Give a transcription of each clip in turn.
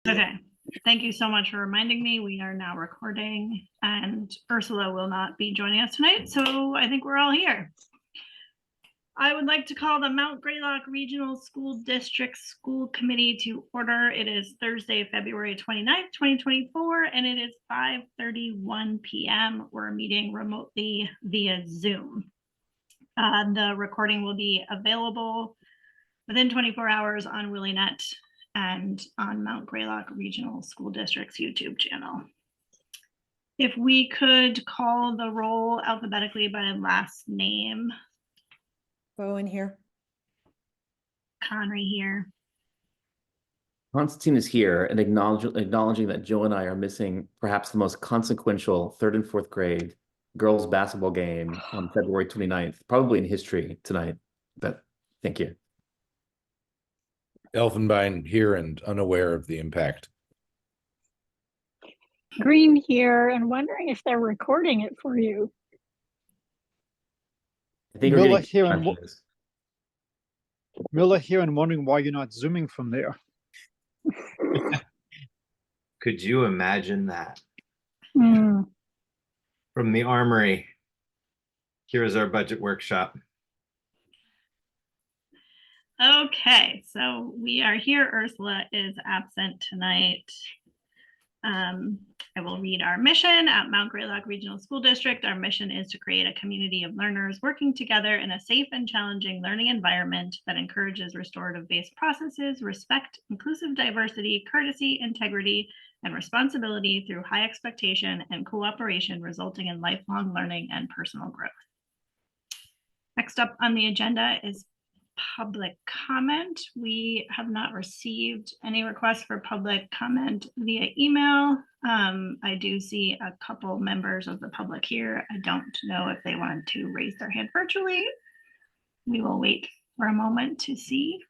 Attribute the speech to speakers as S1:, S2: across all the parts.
S1: Okay, thank you so much for reminding me. We are now recording and Ursula will not be joining us tonight, so I think we're all here. I would like to call the Mount Greylock Regional School District School Committee to order. It is Thursday, February 29th, 2024, and it is 5:31 p.m. We're meeting remotely via Zoom. The recording will be available within 24 hours on WillieNet and on Mount Greylock Regional School District's YouTube channel. If we could call the roll alphabetically by last name.
S2: Bowen here.
S1: Conry here.
S3: Constantine is here, and acknowledging that Jill and I are missing perhaps the most consequential third and fourth grade girls basketball game on February 29th, probably in history tonight. But thank you.
S4: Elfenbein here and unaware of the impact.
S5: Green here and wondering if they're recording it for you.
S3: I think
S6: Miller
S3: we're
S6: here
S3: getting
S6: and Miller here and wondering why you're not zooming from there.
S7: Could you imagine that?
S5: Mm.
S7: From the Armory, here's our budget workshop.
S1: Okay, so we are here. Ursula is absent tonight. I will read our mission at Mount Greylock Regional School District. Our mission is to create a community of learners working together in a safe and challenging learning environment that encourages restorative-based processes, respect, inclusive diversity, courtesy, integrity, and responsibility through high expectation and cooperation, resulting in lifelong learning and personal growth. Next up on the agenda is public comment. We have not received any requests for public comment via email. I do see a couple members of the public here. I don't know if they want to raise their hand virtually. We will wait for a moment to see.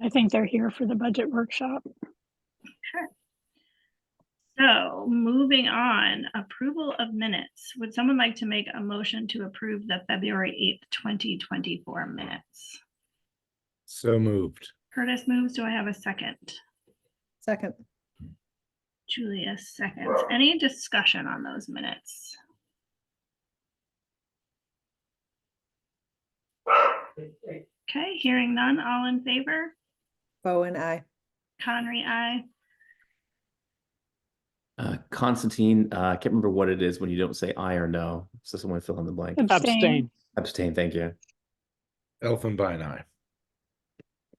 S5: I think they're here for the budget workshop.
S1: Okay. So moving on, approval of minutes. Would someone like to make a motion to approve the February 8th, 2024 minutes?
S4: So moved.
S1: Curtis moves. Do I have a second?
S2: Second.
S1: Julia seconds. Any discussion on those minutes? Okay, hearing none. All in favor?
S2: Bowen, aye.
S1: Conry, aye.
S3: Constantine, I can't remember what it is when you don't say aye or no. So someone fill in the blank.
S6: Abstain.
S3: Abstain, thank you.
S4: Elfenbein aye.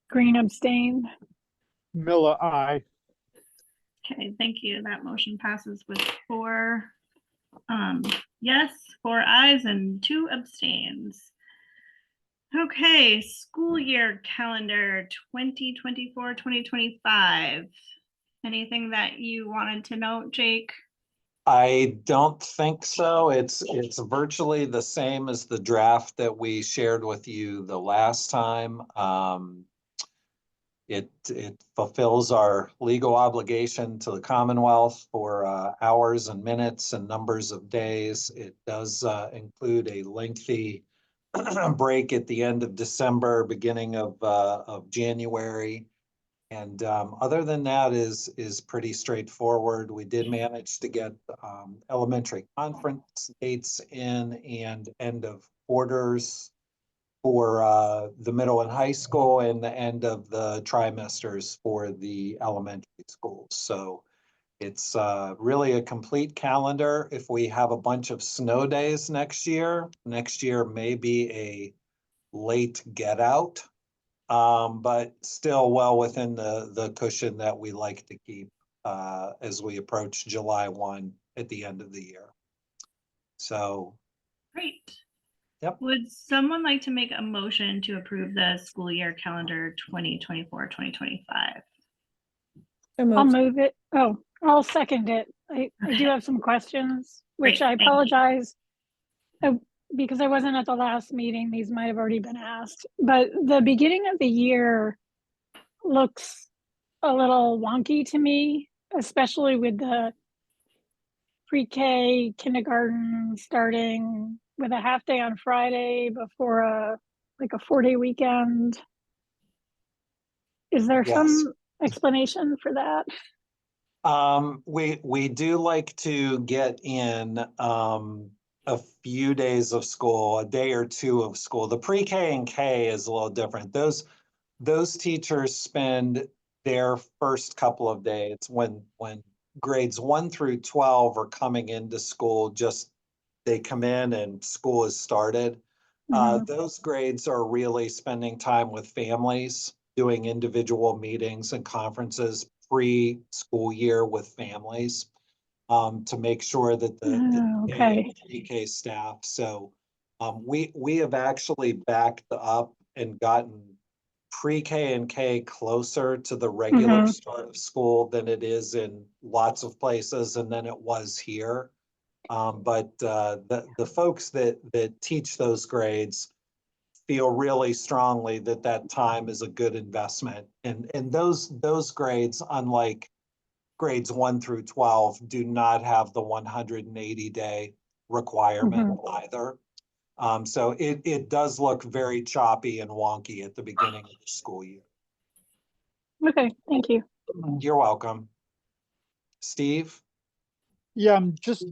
S5: Green abstain.
S6: Miller, aye.
S1: Okay, thank you. That motion passes with 4 yes, 4 ayes and 2 abstains. Okay, school year calendar 2024-2025. Anything that you wanted to note, Jake?
S8: I don't think so. It's virtually the same as the draft that we shared with you the last time. It fulfills our legal obligation to the Commonwealth for hours and minutes and numbers of days. It does include a lengthy break at the end of December, beginning of January. And other than that is pretty straightforward. We did manage to get elementary conference dates in and end of quarters for the middle and high school and the end of the trimesters for the elementary schools. So it's really a complete calendar. If we have a bunch of snow days next year may be a late get out. But still well within the cushion that we like to keep as we approach July 1 at the end of the year. So.
S1: Great.
S8: Yep.
S1: Would someone like to make a motion to approve the school year calendar 2024-2025?
S5: I'll move it. Oh, I'll second it. I do have some questions, which
S1: Great,
S5: I apologize. Because I wasn't at the last meeting, these might have already been asked, but the beginning of the year looks a little wonky to me, especially with the pre-K kindergarten starting with a half day on Friday before a like a 4-day weekend. Is there
S8: Yes.
S5: some explanation for that?
S8: We do like to get in a few days of school, a day or two of school. The pre-K and K is a little different. Those teachers spend their first couple of days when grades 1 through 12 are coming into school, just they come in and school is started. Those grades are really spending time with families, doing individual meetings and conferences pre-school year with families to make sure that the
S5: Okay.
S8: pre-K staff. So we have actually backed up and gotten pre-K and K closer to the regular start of school than it is in lots of places and than it was here. But the folks that teach those grades feel really strongly that that time is a good investment. And those grades, unlike grades 1 through 12, do not have the 180-day requirement either. So it does look very choppy and wonky at the beginning of the school year.
S5: Okay, thank you.
S8: You're welcome. Steve?
S6: Yeah, I'm just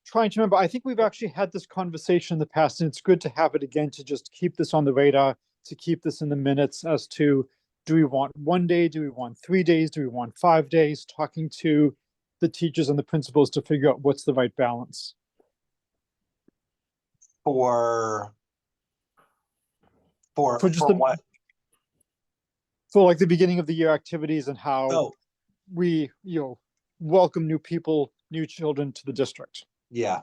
S6: trying to remember. I think we've actually had this conversation in the past, and it's good to have it again to just keep this on the radar, to keep this in the minutes as to, do we want 1 day? Do we want 3 days? Do we want 5 days? Talking to the teachers and the principals to figure out what's the right balance.
S8: For
S6: just
S8: what?
S6: For like the beginning of the year activities and how
S8: Oh,
S6: we, welcome new people, new children to the district,
S8: yeah.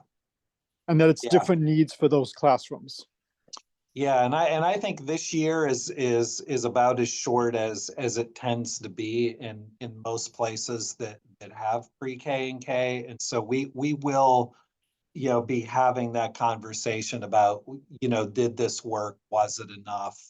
S6: and that it's
S8: Yeah.
S6: different needs for those classrooms.
S8: Yeah, and I think this year is about as short as it tends to be in most places that have pre-K and K. And so we will, be having that conversation about, did this work? Was it enough?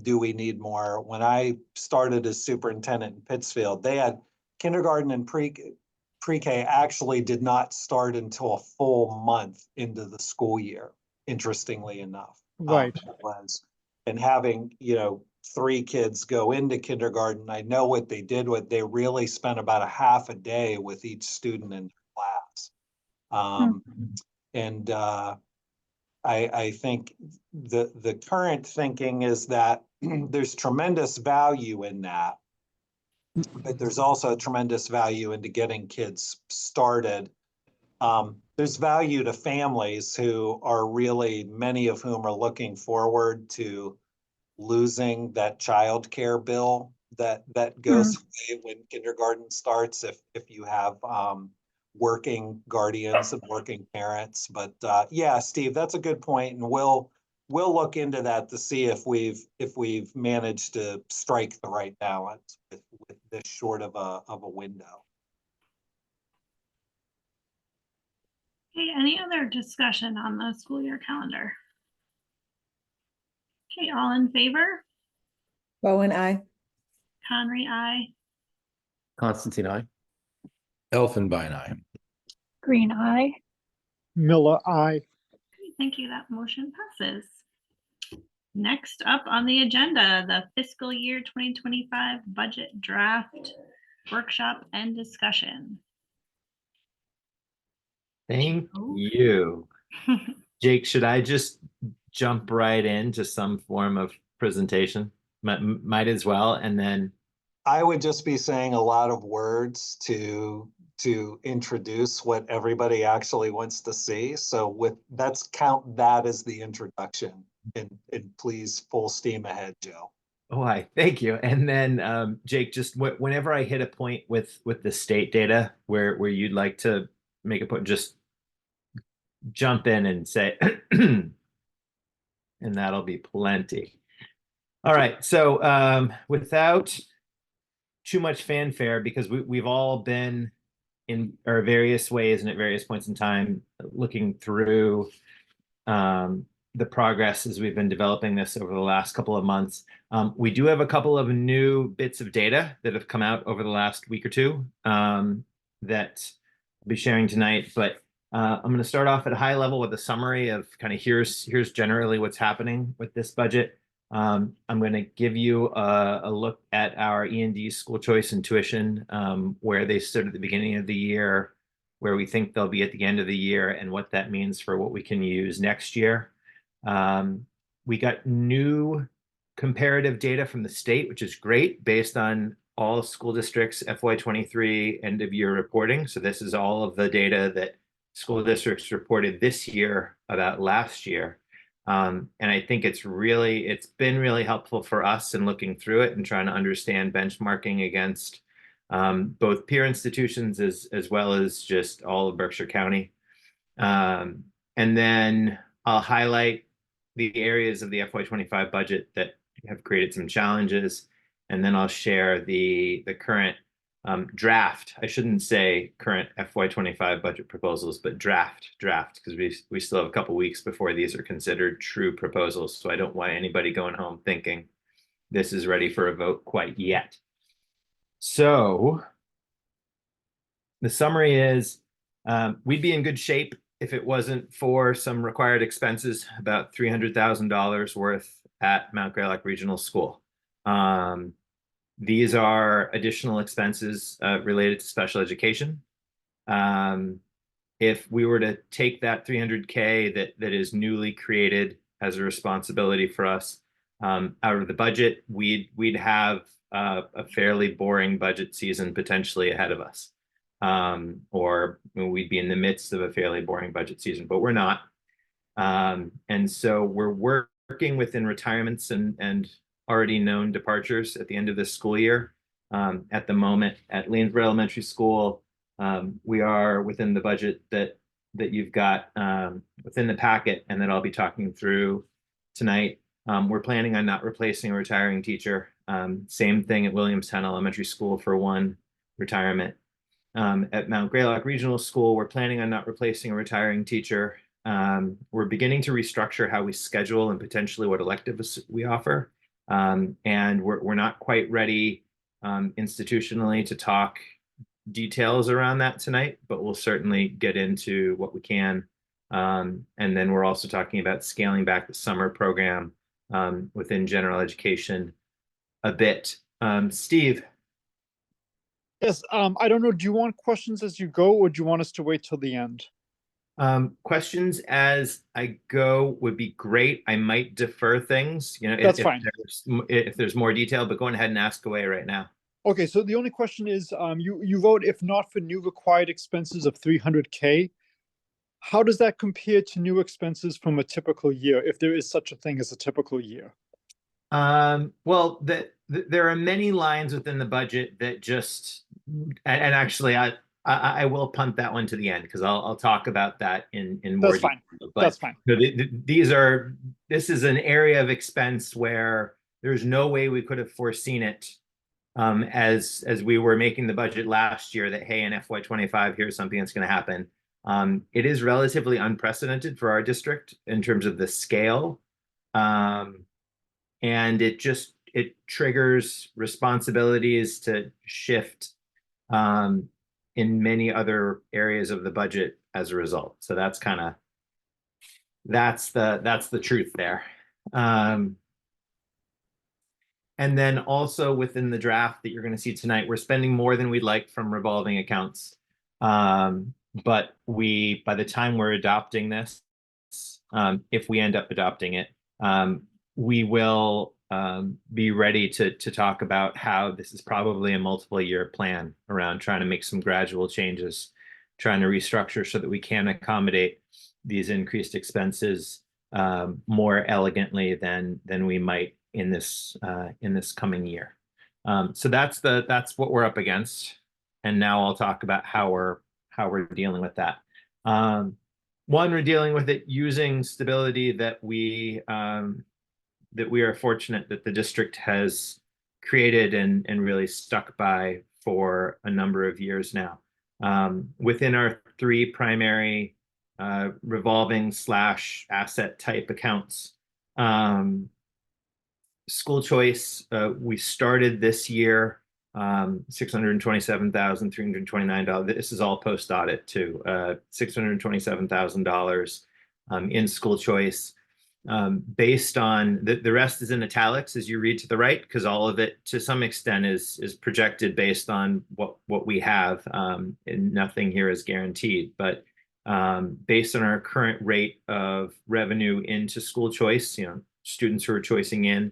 S8: Do we need more? When I started as superintendent in Pittsfield, they had kindergarten and pre-K actually did not start until a full month into the school year, interestingly enough.
S6: Right.
S8: And having, 3 kids go into kindergarten, I know what they did with, they really spent about a half a day with each student in their class. And I think the current thinking is that there's tremendous value in that, but there's also tremendous value into getting kids started. There's value to families who are really, many of whom are looking forward to losing that childcare bill that goes away when kindergarten starts if you have working guardians and working parents. But yeah, Steve, that's a good point, and we'll look into that to see if we've managed to strike the right balance with this short of a window.
S1: Okay, any other discussion on the school year calendar? Okay, all in favor?
S2: Bowen, I.
S1: Conry, aye.
S3: Constantine, I.
S4: Elfenbein eye.
S5: Green eye.
S6: Miller, I.
S1: Okay, thank you. That motion passes. Next up on the agenda, the fiscal year 2025 budget draft workshop and discussion.
S7: Thank you. Jake, should I just jump right into some form of presentation? Might as well, and then
S8: I would just be saying a lot of words to introduce what everybody actually wants to see. So let's count that as the introduction, and please full steam ahead, Joe.
S7: oh, thank you. And then Jake, just whenever I hit a point with the state data where you'd like to make a point, just jump in and say, and that'll be plenty. All right, so without too much fanfare, because we've all been in our various ways and at various points in time looking through the progress as we've been developing this over the last couple of months. We do have a couple of new bits of data that have come out over the last week or two that I'll be sharing tonight, but I'm going to start off at a high level with a summary of kind of here's generally what's happening with this budget. I'm going to give you a look at our E&D school choice and tuition, where they stood at the beginning of the year, where we think they'll be at the end of the year, and what that means for what we can use next year. We got new comparative data from the state, which is great, based on all school districts FY23 end of year reporting. So this is all of the data that school districts reported this year about last year. And I think it's been really helpful for us in looking through it and trying to understand benchmarking against both peer institutions as well as just all of Berkshire County. And then I'll highlight the areas of the FY25 budget that have created some challenges. And then I'll share the current draft. I shouldn't say current FY25 budget proposals, but draft, because we still have a couple weeks before these are considered true proposals. So I don't want anybody going home thinking this is ready for a vote quite yet. So the summary is we'd be in good shape if it wasn't for some required expenses, about $300,000 worth at Mount Greylock Regional School. These are additional expenses related to special education. If we were to take that $300K that is newly created as a responsibility for us out of the budget, we'd have a fairly boring budget season potentially ahead of us. Or we'd be in the midst of a fairly boring budget season, but we're not. And so we're working within retirements and already known departures at the end of this school year. At the moment at Lanesborough Elementary School, we are within the budget that you've got within the packet and that I'll be talking through tonight. We're planning on not replacing a retiring teacher. Same thing at Williamstown Elementary School for one retirement. At Mount Greylock Regional School, we're planning on not replacing a retiring teacher. We're beginning to restructure how we schedule and potentially what electives we offer. And we're not quite ready institutionally to talk details around that tonight, but we'll certainly get into what we can. And then we're also talking about scaling back the summer program within general education a bit. Steve.
S6: Yes, I don't know, do you want questions as you go, or do you want us to wait till the end?
S7: Questions as I go would be great. I might defer things,
S6: That's fine.
S7: If there's more detail, but go ahead and ask away right now.
S6: Okay, so the only question is, you vote if not for new required expenses of $300K. How does that compare to new expenses from a typical year, if there is such a thing as a typical year?
S7: Well, there are many lines within the budget that just, and actually I will punt that one to the end because I'll talk about that in more
S6: That's fine.
S7: detail.
S6: That's fine.
S7: This is an area of expense where there's no way we could have foreseen it as we were making the budget last year that, hey, in FY25, here's something that's going to happen. It is relatively unprecedented for our district in terms of the scale. And it triggers responsibilities to shift in many other areas of the budget as a result. So that's the truth there. And then also within the draft that you're going to see tonight, we're spending more than we'd like from revolving accounts. But by the time we're adopting this, if we end up adopting it, we will be ready to talk about how this is probably a multiple year plan around trying to make some gradual changes, trying to restructure so that we can accommodate these increased expenses more elegantly than we might in this coming year. So that's what we're up against. And now I'll talk about how we're dealing with that. One, we're dealing with it using stability that we are fortunate that the district has created and really stuck by for a number of years now. Within our three primary revolving / asset type accounts, school choice, we started this year $627,329. This is all post audit too. $627,000 in school choice. Based on the rest is in italics as you read to the right, because all of it to some extent is projected based on what we have, and nothing here is guaranteed. But based on our current rate of revenue into school choice, students who are choicing in,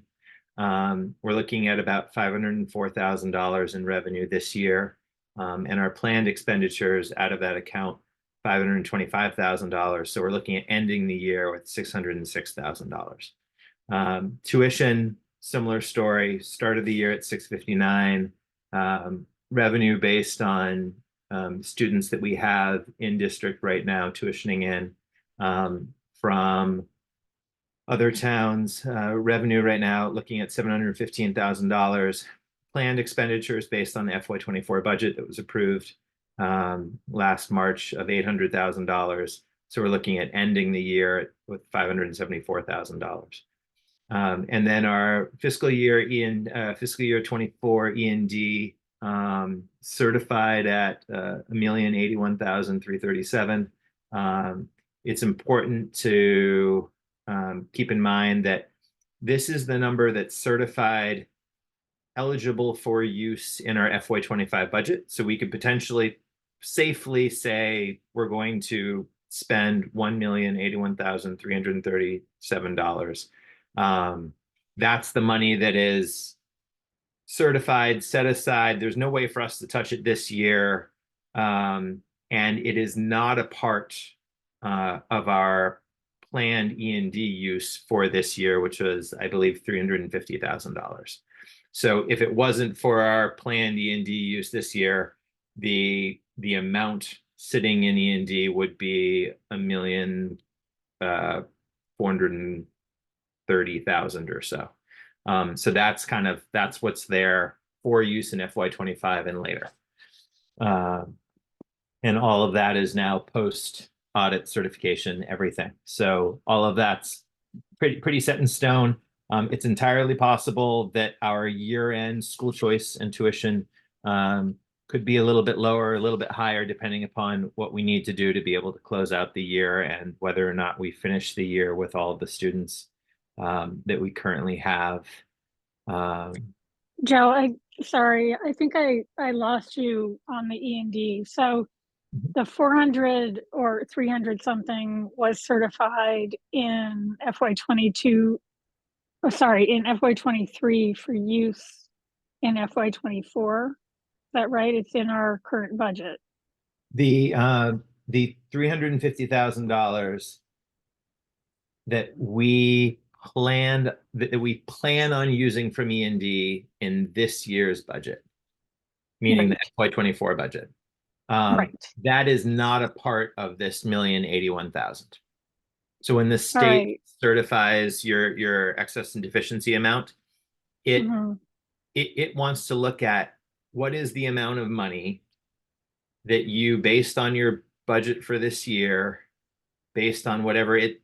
S7: we're looking at about $504,000 in revenue this year, and our planned expenditures out of that account $525,000. So we're looking at ending the year with $606,000. Tuition, similar story. Started the year at $659,000. Revenue based on students that we have in district right now tuitioning in from other towns. Revenue right now looking at $715,000. Planned expenditures based on the FY24 budget that was approved last March of $800,000. So we're looking at ending the year with $574,000. And then our fiscal year 24 E&D certified at $1,081,337. It's important to keep in mind that this is the number that's certified eligible for use in our FY25 budget. So we could potentially safely say we're going to spend $1,081,337. That's the money that is certified, set aside. There's no way for us to touch it this year. And it is not a part of our planned E&D use for this year, which was, I believe, $350,000. So if it wasn't for our planned E&D use this year, the amount sitting in E&D would be $1,430,000 or so. So that's what's there for use in FY25 and later. And all of that is now post audit certification, everything. So all of that's pretty set in stone. It's entirely possible that our year-end school choice and tuition could be a little bit lower, a little bit higher, depending upon what we need to do to be able to close out the year and whether or not we finish the year with all of the students that we currently have.
S5: Joe, sorry, I think I lost you on the E&D. So the 400 or 300 something was certified in FY22. Oh, sorry, in FY23 for use in FY24. Is that right? It's in our current budget.
S7: The $350,000 that we plan on using from E&D in this year's budget, meaning the FY24 budget.
S5: Right.
S7: That is not a part of this $1,081,000. So when the state certifies your excess and deficiency amount, it wants to look at what is the amount of money that you, based on your budget for this year, based on whatever it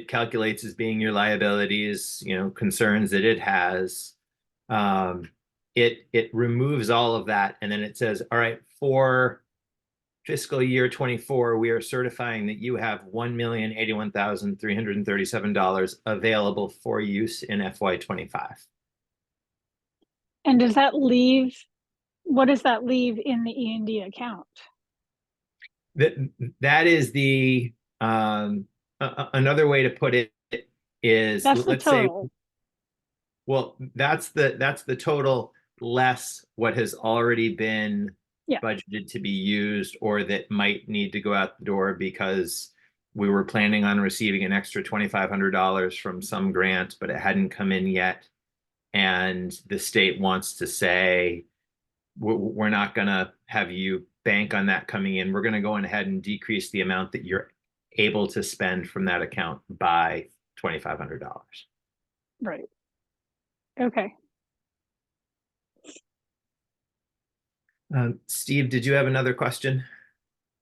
S7: calculates as being your liabilities, concerns that it has, it removes all of that, and then it says, all right, for fiscal year 24, we are certifying that you have $1,081,337 available for use in FY25.
S5: And what does that leave in the E&D account?
S7: That is the another way to put it is,
S5: that's the total.
S7: Say, well, that's the total less what has already been budgeted to be used, or that might need to go out the door because we were planning on receiving an extra $2,500 from some grant, but it hadn't come in yet. And the state wants to say, we're not going to have you bank on that coming in. We're going to go ahead and decrease the amount that you're able to spend from that account by $2,500.
S5: Right. Okay.
S7: Steve, did you have another question,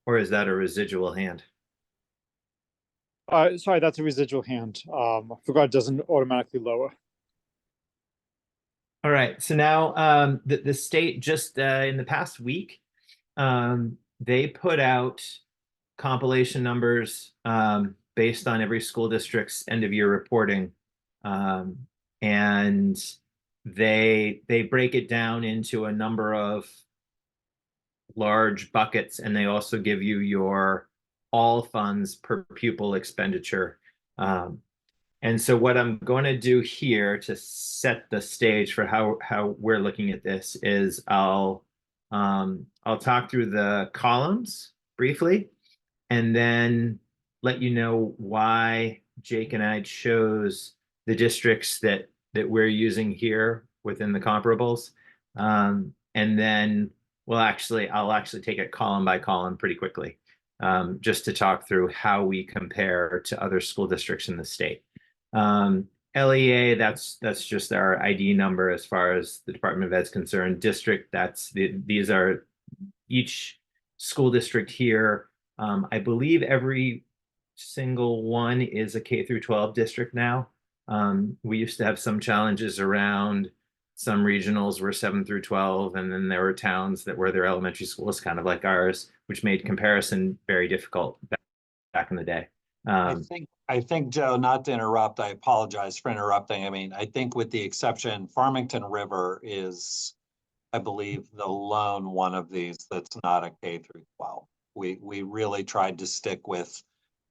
S7: or is that a residual hand?
S6: Sorry, that's a residual hand. I forgot it doesn't automatically lower.
S7: All right, so now the state just in the past week, they put out compilation numbers based on every school district's end of year reporting. And they break it down into a number of large buckets, and they also give you your all funds per pupil expenditure. And so what I'm going to do here to set the stage for how we're looking at this is I'll talk through the columns briefly, and then let you know why Jake and I chose the districts that we're using here within the comparables. And then I'll actually take it column by column pretty quickly, just to talk through how we compare to other school districts in the state. LEA, that's just our ID number as far as the Department of Ed's concerned. District, these are each school district here. I believe every single one is a K through 12 district now. We used to have some challenges around some regionals were 7 through 12, and then there were towns that were their elementary schools, kind of like ours, which made comparison very difficult back in the day.
S8: I think, Joe, not to interrupt, I apologize for interrupting. I mean, I think with the exception, Farmington River is, I believe, the lone one of these that's not a K through 12. We really tried to stick with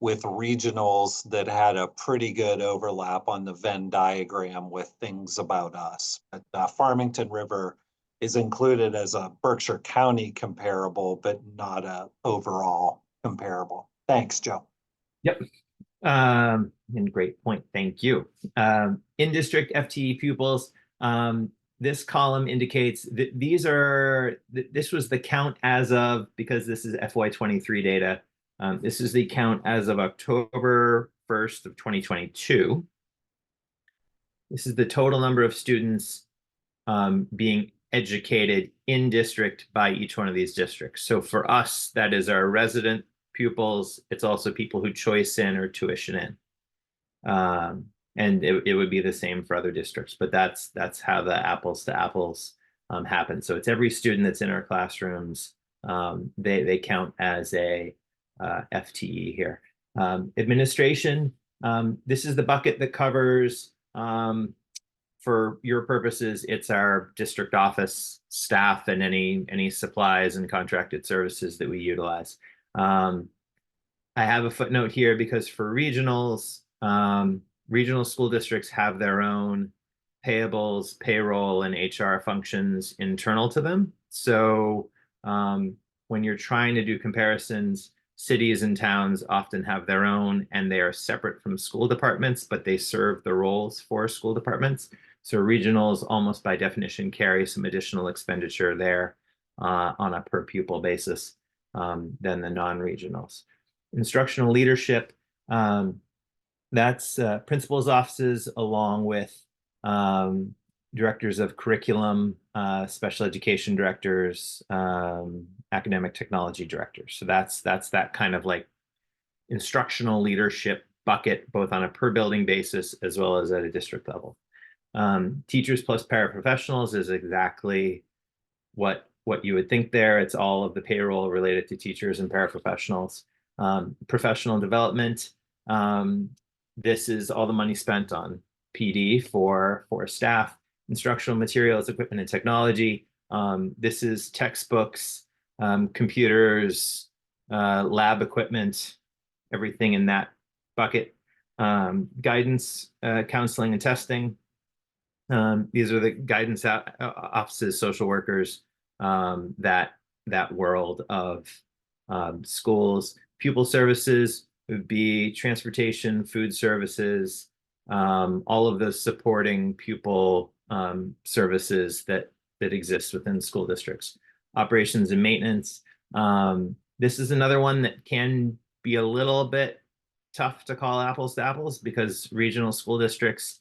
S8: regionals that had a pretty good overlap on the Venn diagram with things about us. But Farmington River is included as a Berkshire County comparable, but not a overall comparable. Thanks, Joe.
S7: Yep. And great point. Thank you. In district FTE pupils, this column indicates that this was the count as of, because this is FY23 data. This is the count as of October 1st of 2022. This is the total number of students being educated in district by each one of these districts. So for us, that is our resident pupils. It's also people who choice in or tuition in. And it would be the same for other districts, but that's how the apples to apples happen. So it's every student that's in our classrooms. They count as a FTE here. Administration, this is the bucket that covers, for your purposes, it's our district office staff and any supplies and contracted services that we utilize. I have a footnote here because for regionals, regional school districts have their own payables, payroll, and HR functions internal to them. So when you're trying to do comparisons, cities and towns often have their own, and they are separate from school departments, but they serve the roles for school departments. So regionals almost by definition carry some additional expenditure there on a per pupil basis than the non-regionals. Instructional leadership, that's principals' offices along with directors of curriculum, special education directors, academic technology directors. So that's that kind of like instructional leadership bucket, both on a per building basis as well as at a district level. Teachers plus paraprofessionals is exactly what you would think there. It's all of the payroll related to teachers and paraprofessionals. Professional development, this is all the money spent on PD for staff. Instructional materials, equipment, and technology. This is textbooks, computers, lab equipment, everything in that bucket. Guidance, counseling, and testing. These are the guidance offices, social workers, that world of schools. Pupil services would be transportation, food services, all of the supporting pupil services that exist within school districts. Operations and maintenance. This is another one that can be a little bit tough to call apples to apples because regional school districts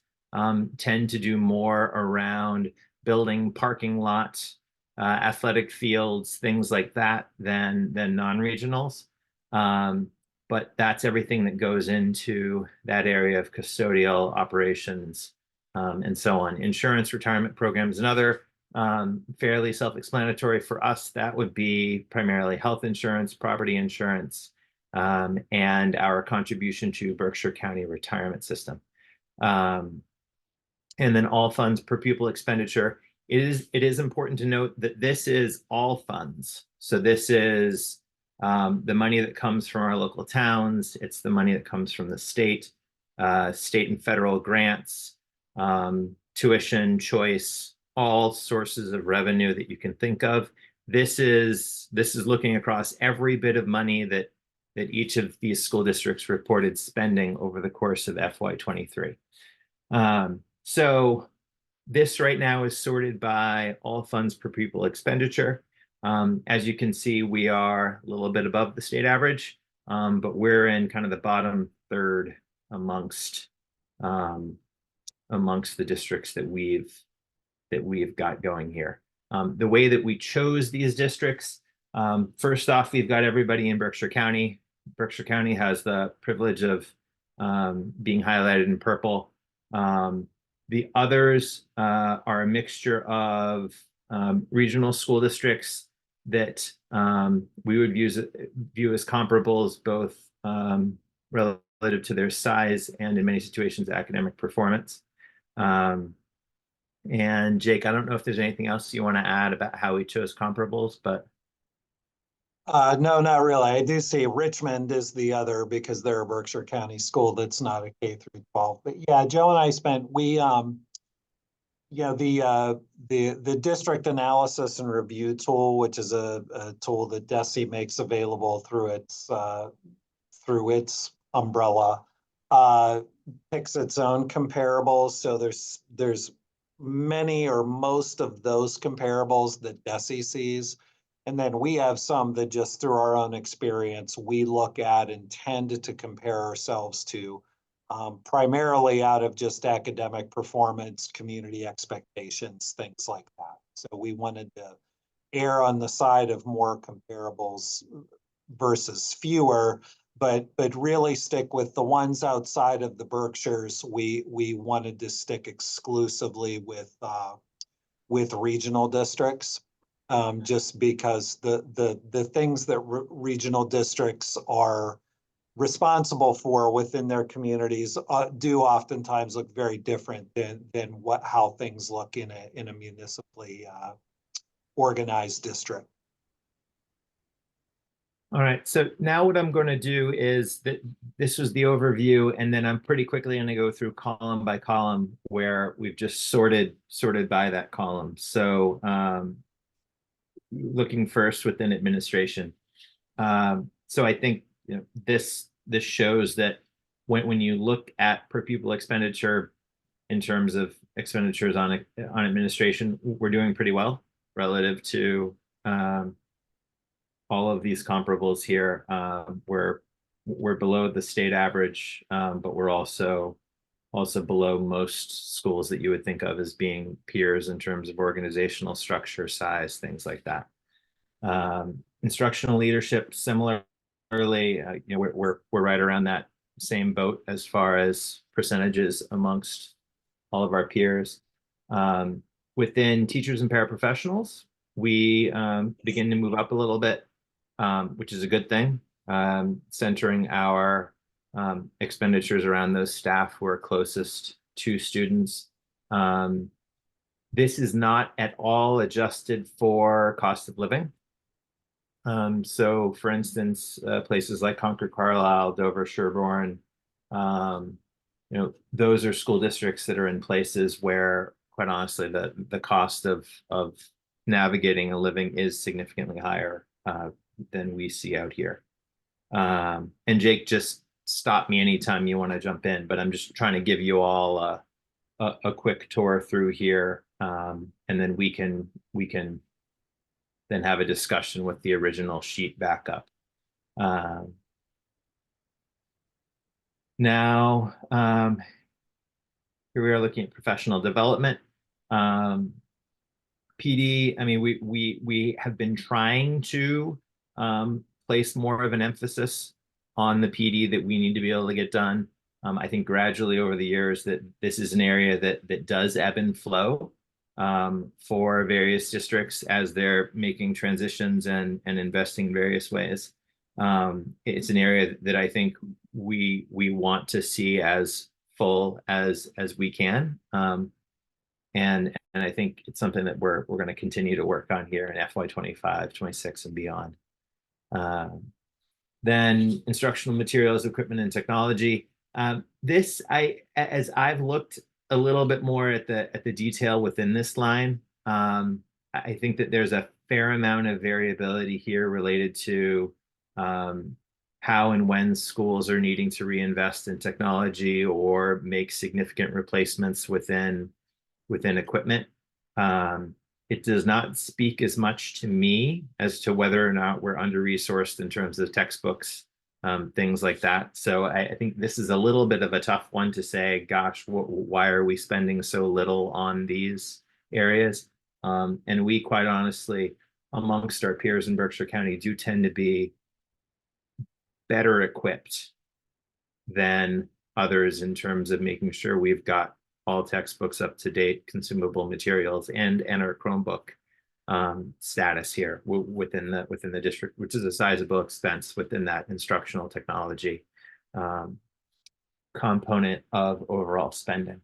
S7: tend to do more around building parking lots, athletic fields, things like that than non-regionals. But that's everything that goes into that area of custodial operations and so on. Insurance retirement programs, another fairly self-explanatory for us. That would be primarily health insurance, property insurance, and our contribution to Berkshire County retirement system. And then all funds per pupil expenditure. It is important to note that this is all funds. So this is the money that comes from our local towns. It's the money that comes from the state and federal grants, tuition, choice, all sources of revenue that you can think of. This is looking across every bit of money that each of these school districts reported spending over the course of FY23. So this right now is sorted by all funds per pupil expenditure. As you can see, we are a little bit above the state average, but we're in kind of the bottom third amongst the districts that we've got going here. The way that we chose these districts, first off, we've got everybody in Berkshire County. Berkshire County has the privilege of being highlighted in purple. The others are a mixture of regional school districts that we would view as comparables, both relative to their size and in many situations academic performance. And Jake, I don't know if there's anything else you want to add about how we chose comparables, but
S8: no, not really. I do see Richmond is the other because they're a Berkshire County school that's not a K through 12. But yeah, Joe and I spent the district analysis and review tool, which is a tool that DESE makes available through its umbrella, picks its own comparables. So there's many or most of those comparables that DESE sees. And then we have some that just through our own experience, we look at and tend to compare ourselves to, primarily out of just academic performance, community expectations, things like that. So we wanted to err on the side of more comparables versus fewer, but really stick with the ones outside of the Berkshires. We wanted to stick exclusively with regional districts. Just because the things that regional districts are responsible for within their communities do oftentimes look very different than how things look in a municipally organized district.
S7: all right, so now what I'm going to do is that this was the overview, and then I'm pretty quickly going to go through column by column where we've just sorted by that column. So looking first within administration. So I think this shows that when you look at per pupil expenditure in terms of expenditures on administration, we're doing pretty well relative to all of these comparables here. We're below the state average, but we're also below most schools that you would think of as being peers in terms of organizational structure, size, things like that. Instructional leadership, similarly, we're right around that same boat as far as percentages amongst all of our peers. Within teachers and paraprofessionals, we begin to move up a little bit, which is a good thing, centering our expenditures around those staff who are closest to students. This is not at all adjusted for cost of living. So for instance, places like Concord, Carlisle, Dover, Sherborne, those are school districts that are in places where, quite honestly, the cost of navigating a living is significantly higher than we see out here. And Jake, just stop me anytime you want to jump in, but I'm just trying to give you all a quick tour through here, and then we can then have a discussion with the original sheet back up. Now, here we are looking at professional development. PD, I mean, we have been trying to place more of an emphasis on the PD that we need to be able to get done. I think gradually over the years that this is an area that does ebb and flow for various districts as they're making transitions and investing in various ways. It's an area that I think we want to see as full as we can. And I think it's something that we're going to continue to work on here in FY25, 26 and beyond. Then instructional materials, equipment, and technology. This, as I've looked a little bit more at the detail within this line, I think that there's a fair amount of variability here related to how and when schools are needing to reinvest in technology or make significant replacements within equipment. It does not speak as much to me as to whether or not we're under-resourced in terms of textbooks, things like that. So I think this is a little bit of a tough one to say, gosh, why are we spending so little on these areas? And we, quite honestly, amongst our peers in Berkshire County, do tend to be better equipped than others in terms of making sure we've got all textbooks up to date, consumable materials, and our Chromebook status here within the district, which is a sizable expense within that instructional technology component of overall spending.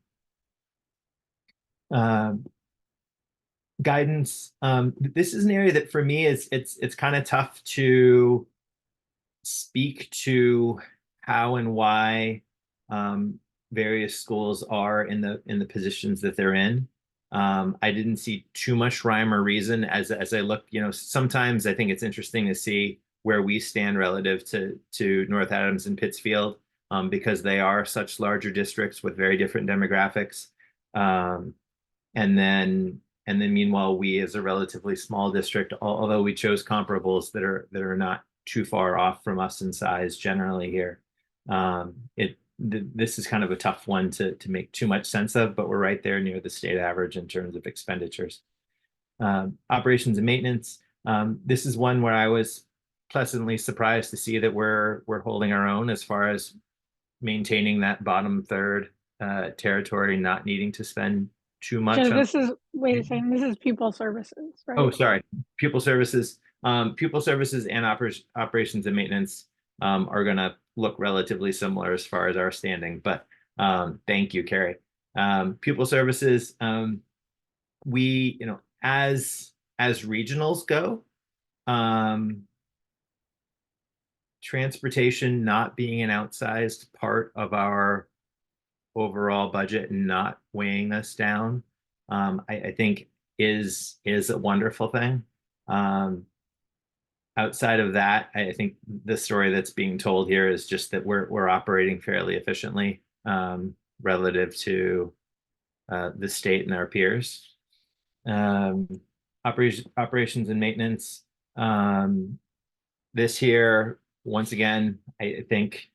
S7: Guidance. This is an area that for me it's kind of tough to speak to how and why various schools are in the positions that they're in. I didn't see too much rhyme or reason as I look. Sometimes I think it's interesting to see where we stand relative to North Adams and Pittsfield, because they are such larger districts with very different demographics. And then meanwhile, we as a relatively small district, although we chose comparables that are not too far off from us in size generally here. This is kind of a tough one to make too much sense of, but we're right there near the state average in terms of expenditures. Operations and maintenance. This is one where I was pleasantly surprised to see that we're holding our own as far as maintaining that bottom third territory, not needing to spend too much.
S5: So this is, wait a second, this is pupil services, right?
S7: Oh, sorry, pupil services. Pupil services and operations and maintenance are going to look relatively similar as far as our standing, but thank you, Carrie. Pupil services, we, as regionals go, transportation not being an outsized part of our overall budget and not weighing us down, I think is a wonderful thing. Outside of that, I think the story that's being told here is just that we're operating fairly efficiently relative to the state and our peers. Operations and maintenance. This here, once again, I think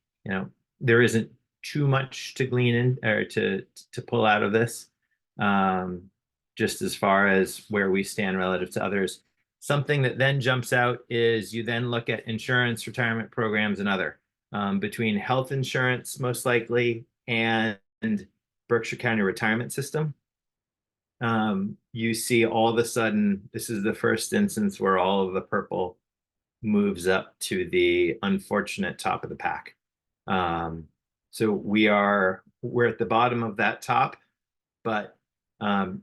S7: there isn't too much to glean in or to pull out of this. Just as far as where we stand relative to others. Something that then jumps out is you then look at insurance, retirement programs, and other. Between health insurance, most likely, and Berkshire County retirement system, you see all of a sudden, this is the first instance where all of the purple moves up to the unfortunate top of the pack. So we're at the bottom of that top, but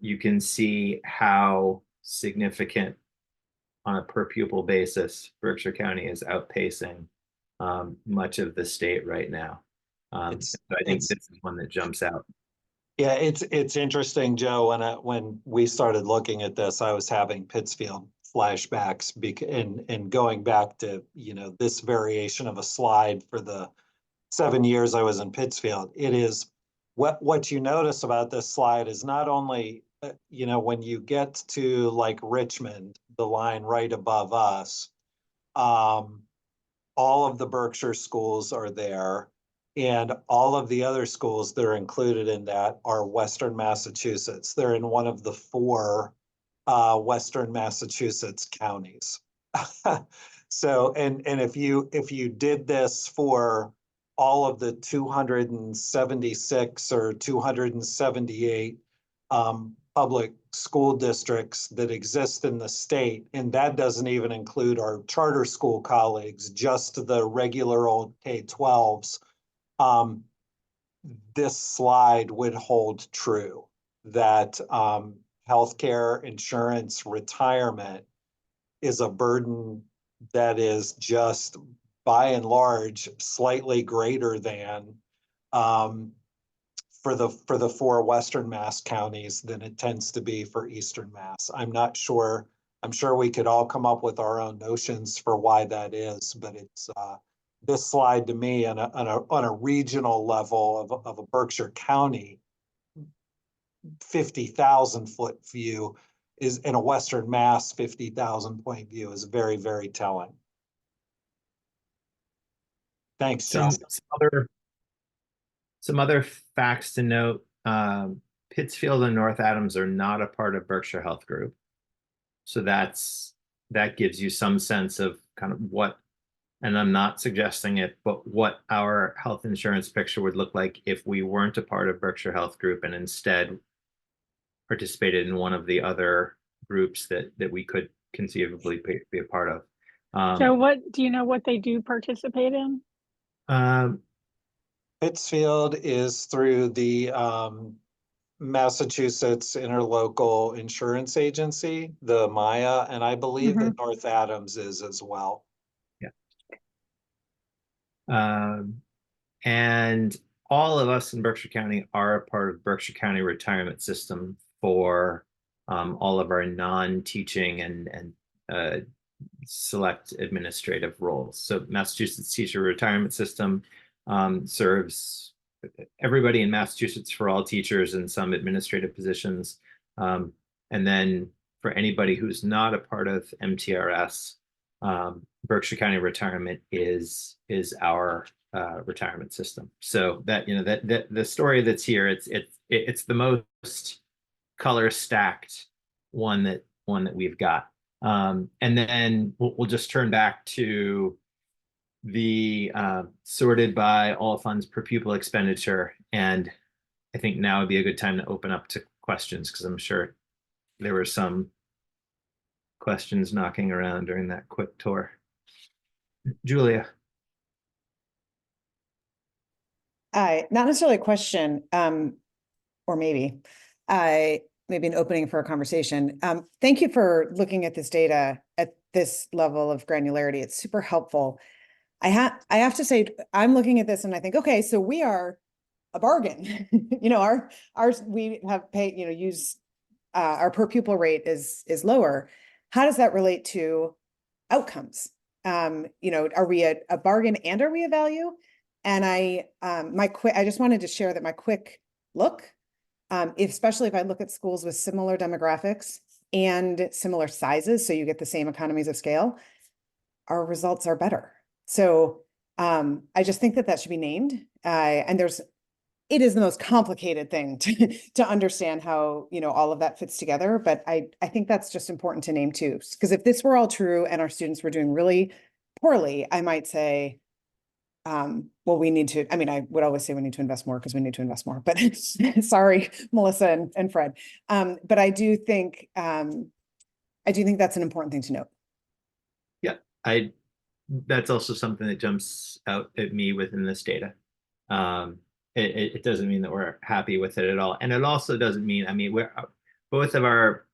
S7: you can see how significant on a per pupil basis Berkshire County is outpacing much of the state right now. So I think this is one that jumps out.
S8: Yeah, it's interesting, Joe. When we started looking at this, I was having Pittsfield flashbacks and going back to this variation of a slide for the 7 years I was in Pittsfield. It is what you notice about this slide is not only when you get to like Richmond, the line right above us, all of the Berkshire schools are there, and all of the other schools that are included in that are Western Massachusetts. They're in one of the 4 Western Massachusetts counties. So, and if you did this for all of the 276 or 278 public school districts that exist in the state, and that doesn't even include our charter school colleagues, just the regular old K-12s, this slide would hold true, that healthcare, insurance, retirement is a burden that is just by and large slightly greater than for the 4 Western Mass counties than it tends to be for Eastern Mass. I'm not sure. I'm sure we could all come up with our own notions for why that is, but it's this slide to me on a regional level of a Berkshire County 50,000 foot view is in a Western Mass 50,000 point view is very, very telling. Thanks, John.
S7: Some other facts to note. Pittsfield and North Adams are not a part of Berkshire Health Group. So that gives you some sense of kind of what, and I'm not suggesting it, but what our health insurance picture would look like if we weren't a part of Berkshire Health Group and instead participated in one of the other groups that we could conceivably be a part of.
S5: So what, do you know what they do participate in?
S8: Pittsfield is through the Massachusetts Interlocal Insurance Agency, the MIA, and I believe that North Adams is as well.
S7: Yeah. And all of us in Berkshire County are a part of Berkshire County retirement system for all of our non-teaching and select administrative roles. So Massachusetts Teacher Retirement System serves everybody in Massachusetts for all teachers and some administrative positions. And then for anybody who's not a part of MTRS, Berkshire County Retirement is our retirement system. So that, you know, that the story that's here, it's the most color stacked one that we've got. And then we'll just turn back to the sorted by all funds per pupil expenditure. And I think now would be a good time to open up to questions, because I'm sure there were some questions knocking around during that quick tour. Julia.
S2: Not necessarily a question, or maybe an opening for a conversation. Thank you for looking at this data at this level of granularity. It's super helpful. I have to say, I'm looking at this and I think, okay, so we are a bargain. You know, we have paid, you know, use our per pupil rate is lower. How does that relate to outcomes? You know, are we a bargain and are we a value? And I just wanted to share that my quick look, especially if I look at schools with similar demographics and similar sizes, so you get the same economies of scale, our results are better. So I just think that should be named. And it is the most complicated thing to understand how, you know, all of that fits together. But I think that's just important to name too, because if this were all true and our students were doing really poorly, I might say, well, we need to, I mean, I would always say we need to invest more because we need to invest more, but sorry, Melissa and Fred. But I do think that's an important thing to note.
S7: Yeah, that's also something that jumps out at me within this data. It doesn't mean that we're happy with it at all. And it also doesn't mean, I mean, both of our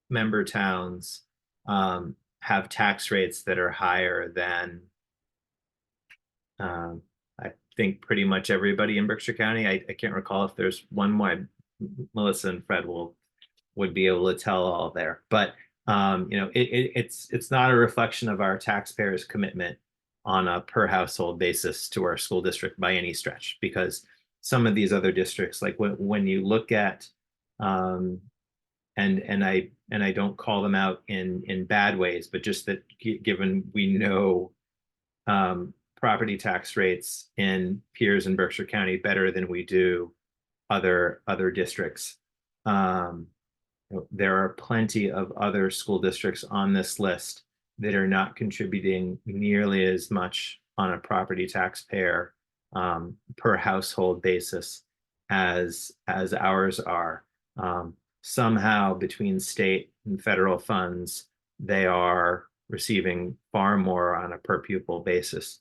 S7: member towns have tax rates that are higher than I think pretty much everybody in Berkshire County. I can't recall if there's one more. Melissa and Fred would be able to tell all there, but you know, it's not a reflection of our taxpayers' commitment on a per household basis to our school district by any stretch, because some of these other districts, like when you look at and I don't call them out in bad ways, but just that given we know property tax rates in Piers and Berkshire County better than we do other districts. There are plenty of other school districts on this list that are not contributing nearly as much on a property taxpayer per household basis as ours are. Somehow between state and federal funds, they are receiving far more on a per pupil basis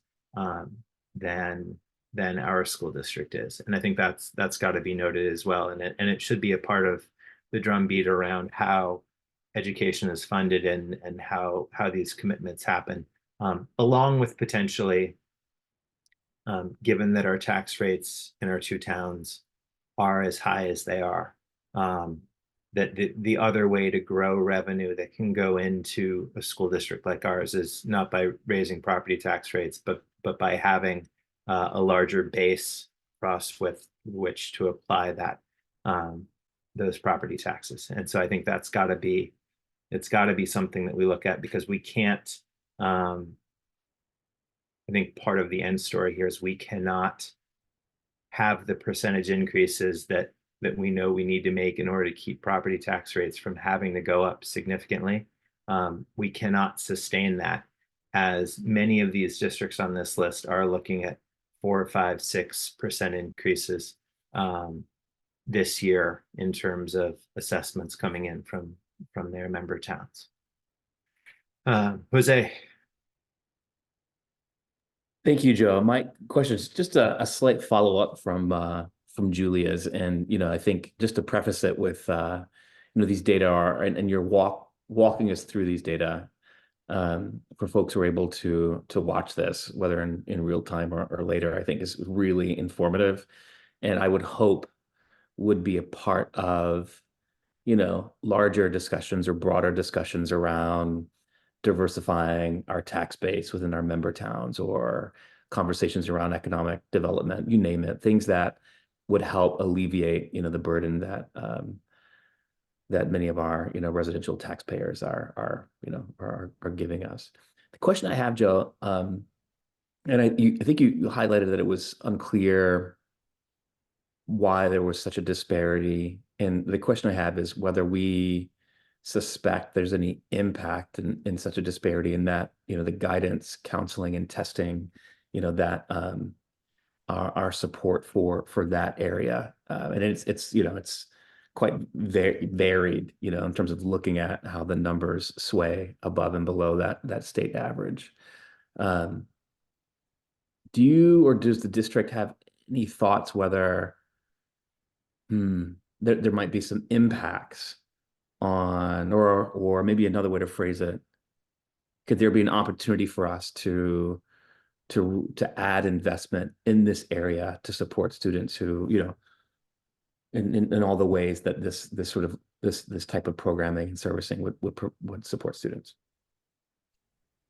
S7: than our school district is. And I think that's got to be noted as well. And it should be a part of the drumbeat around how education is funded and how these commitments happen, along with potentially, given that our tax rates in our two towns are as high as they are, that the other way to grow revenue that can go into a school district like ours is not by raising property tax rates, but by having a larger base across with which to apply that those property taxes. And so I think it's got to be something that we look at, because we can't. I think part of the end story here is we cannot have the percentage increases that we know we need to make in order to keep property tax rates from having to go up significantly. We cannot sustain that, as many of these districts on this list are looking at 4, 5, 6% increases this year in terms of assessments coming in from their member towns. Jose.
S3: Thank you, Joe. My question is just a slight follow-up from Julia's, and I think just to preface it with these data are, and you're walking us through these data for folks who are able to watch this, whether in real time or later, I think is really informative, and I would hope would be a part of larger discussions or broader discussions around diversifying our tax base within our member towns, or conversations around economic development, you name it, things that would help alleviate, the burden that many of our, residential taxpayers are giving us. The question I have, Joe, and I think you highlighted that it was unclear why there was such a disparity. And the question I have is whether we suspect there's any impact in such a disparity, in that the guidance, counseling, and testing that our support for that area, and it's quite varied in terms of looking at how the numbers sway above and below that state average. Do you, or does the district have any thoughts whether there might be some impacts on, or maybe another way to phrase it, could there be an opportunity for us to add investment in this area to support students who, in all the ways that this type of programming and servicing would support students?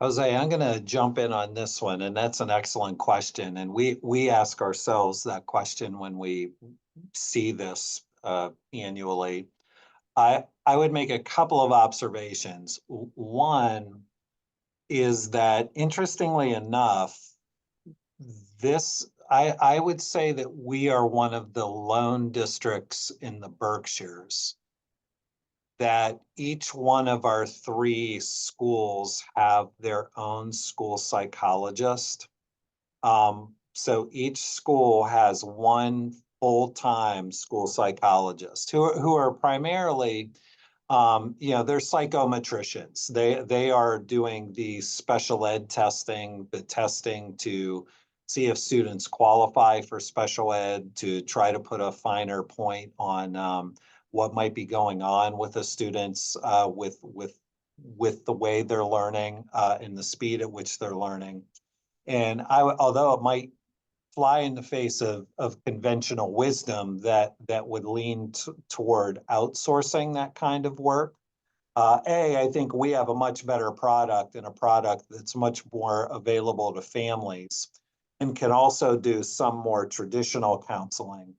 S8: Jose, I'm going to jump in on this one, and that's an excellent question. And we ask ourselves that question when we see this annually. I would make a couple of observations. One is that, interestingly enough, I would say that we are one of the lone districts in the Berkshires that each one of our 3 schools have their own school psychologist. So each school has one full-time school psychologist who are primarily, they're psychometricians. They are doing the special ed testing, the testing to see if students qualify for special ed, to try to put a finer point on what might be going on with the students with the way they're learning and the speed at which they're learning. And although it might fly in the face of conventional wisdom that would lean toward outsourcing that kind of work, I think we have a much better product, and a product that's much more available to families, and can also do some more traditional counseling.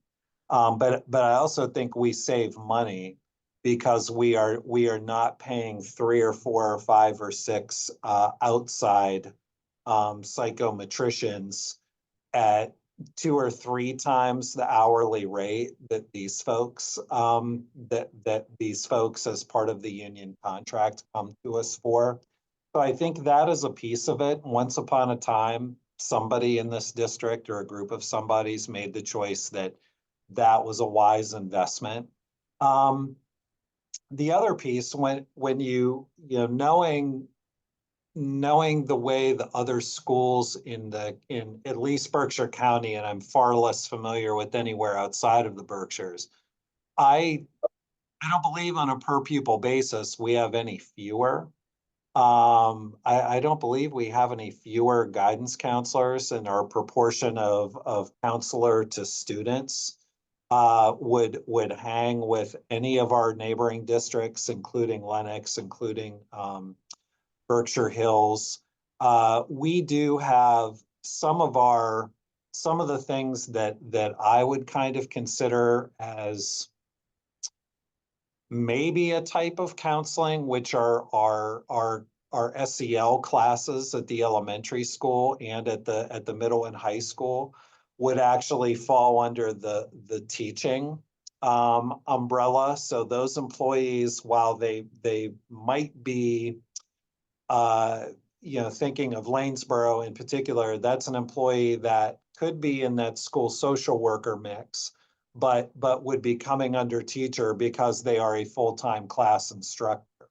S8: But I also think we save money, because we are not paying 3 or 4 or 5 or 6 outside psychometricians at 2 or 3 times the hourly rate that these folks as part of the union contract come to us for. So I think that is a piece of it. Once upon a time, somebody in this district or a group of somebodies made the choice that that was a wise investment. The other piece, when you know, knowing the way the other schools in at least Berkshire County, and I'm far less familiar with anywhere outside of the Berkshires, I don't believe on a per pupil basis we have any fewer. I don't believe we have any fewer guidance counselors, and our proportion of counselor to students would hang with any of our neighboring districts, including Lenox, including Berkshire Hills. We do have some of the things that I would kind of consider as maybe a type of counseling, which are SEL classes at the elementary school and at the middle and high school, would actually fall under the teaching umbrella. So those employees, while they might be thinking of Lanesboro in particular, that's an employee that could be in that school social worker mix, but would be coming under teacher because they are a full-time class instructor,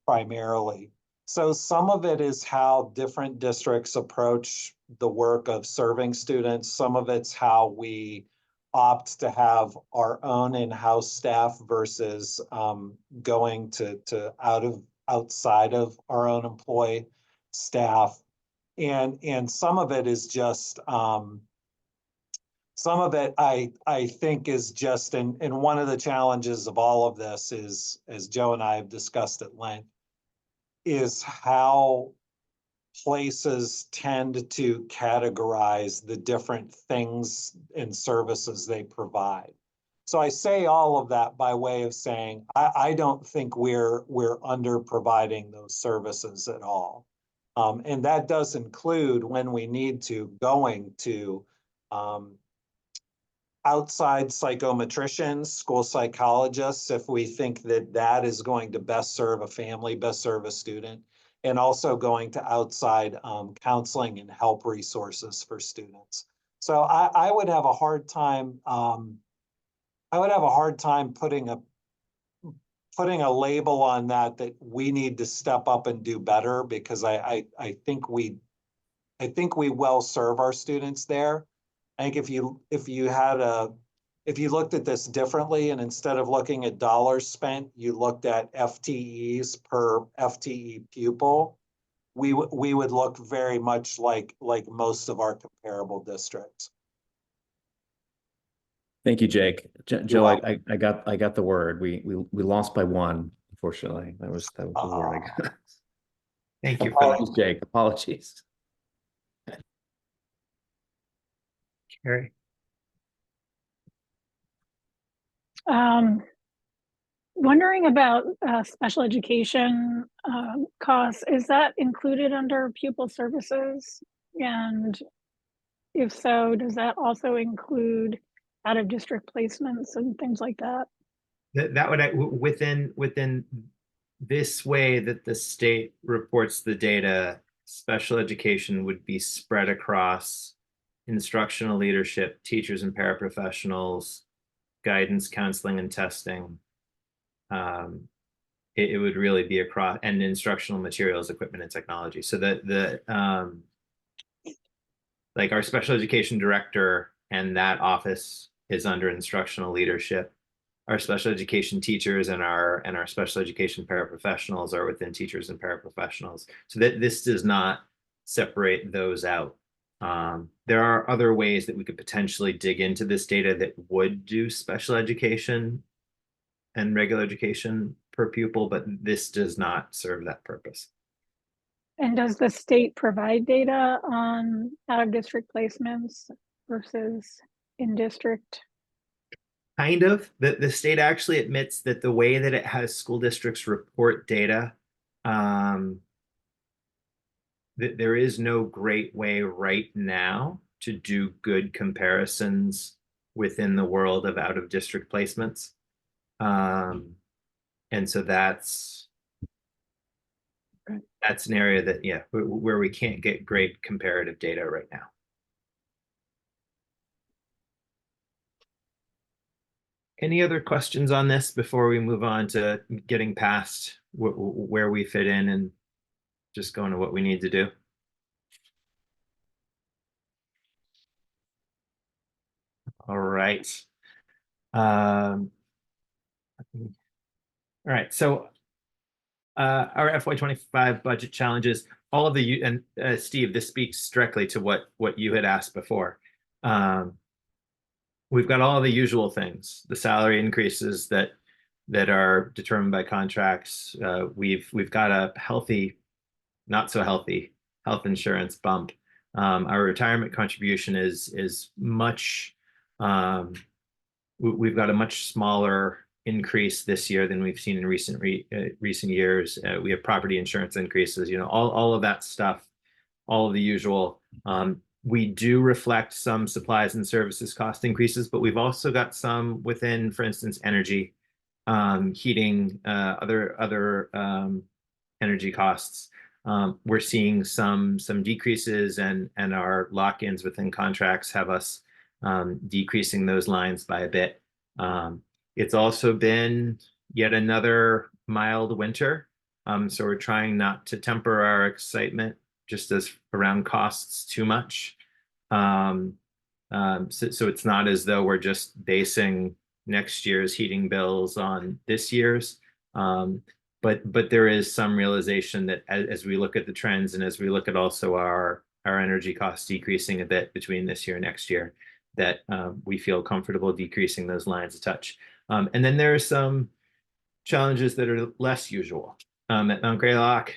S8: primarily. So some of it is how different districts approach the work of serving students. Some of it's how we opt to have our own in-house staff versus going to outside of our own employee staff. And some of it is just some of it I think is just, and one of the challenges of all of this is, as Joe and I have discussed at length, is how places tend to categorize the different things and services they provide. So I say all of that by way of saying, I don't think we're under providing those services at all. And that does include, when we need to, going to outside psychometricians, school psychologists, if we think that that is going to best serve a family, best serve a student, and also going to outside counseling and help resources for students. So I would have a hard time. I would have a hard time putting a label on that we need to step up and do better, because I think we well serve our students there. I think if you looked at this differently, and instead of looking at dollars spent, you looked at FTEs per FTE pupil, we would look very much like most of our comparable districts.
S3: Thank you, Jake. Joe, I got the word. We lost by one, unfortunately. That was the word I got.
S7: Thank you for
S3: Apologies, Jake. Apologies.
S7: Carrie.
S5: Wondering about special education costs. Is that included under pupil services? And if so, does that also include out of district placements and things like that?
S7: That would, within this way that the state reports the data, special education would be spread across instructional leadership, teachers and paraprofessionals, guidance, counseling, and testing. It would really be across, and instructional materials, equipment, and technology. So that like our special education director and that office is under instructional leadership. Our special education teachers and our special education paraprofessionals are within teachers and paraprofessionals. So that this does not separate those out. There are other ways that we could potentially dig into this data that would do special education and regular education per pupil, but this does not serve that purpose.
S5: And does the state provide data on out-of-district placements versus in-district?
S7: Kind of. The state actually admits that the way that it has school districts report data, that there is no great way right now to do good comparisons within the world of out-of-district placements. And so that's that's an area that, yeah, where we can't get great comparative data right now. Any other questions on this before we move on to getting past where we fit in and just going to what we need to do? All right. All right. So our FY25 budget challenges, all of the, and Steve, this speaks directly to what you had asked before. We've got all the usual things, the salary increases that are determined by contracts. We've got a healthy, not so healthy health insurance bump. Our retirement contribution is much, we've got a much smaller increase this year than we've seen in recent years. We have property insurance increases, all of that stuff, all of the usual. We do reflect some supplies and services cost increases, but we've also got some within, for instance, energy, heating, other energy costs. We're seeing some decreases, and our lock-ins within contracts have us decreasing those lines by a bit. It's also been yet another mild winter, so we're trying not to temper our excitement just as around costs too much. So it's not as though we're just basing next year's heating bills on this year's. But there is some realization that as we look at the trends, and as we look at also our energy costs decreasing a bit between this year and next year, that we feel comfortable decreasing those lines a touch. And then there are some challenges that are less usual. At Mount Greylock,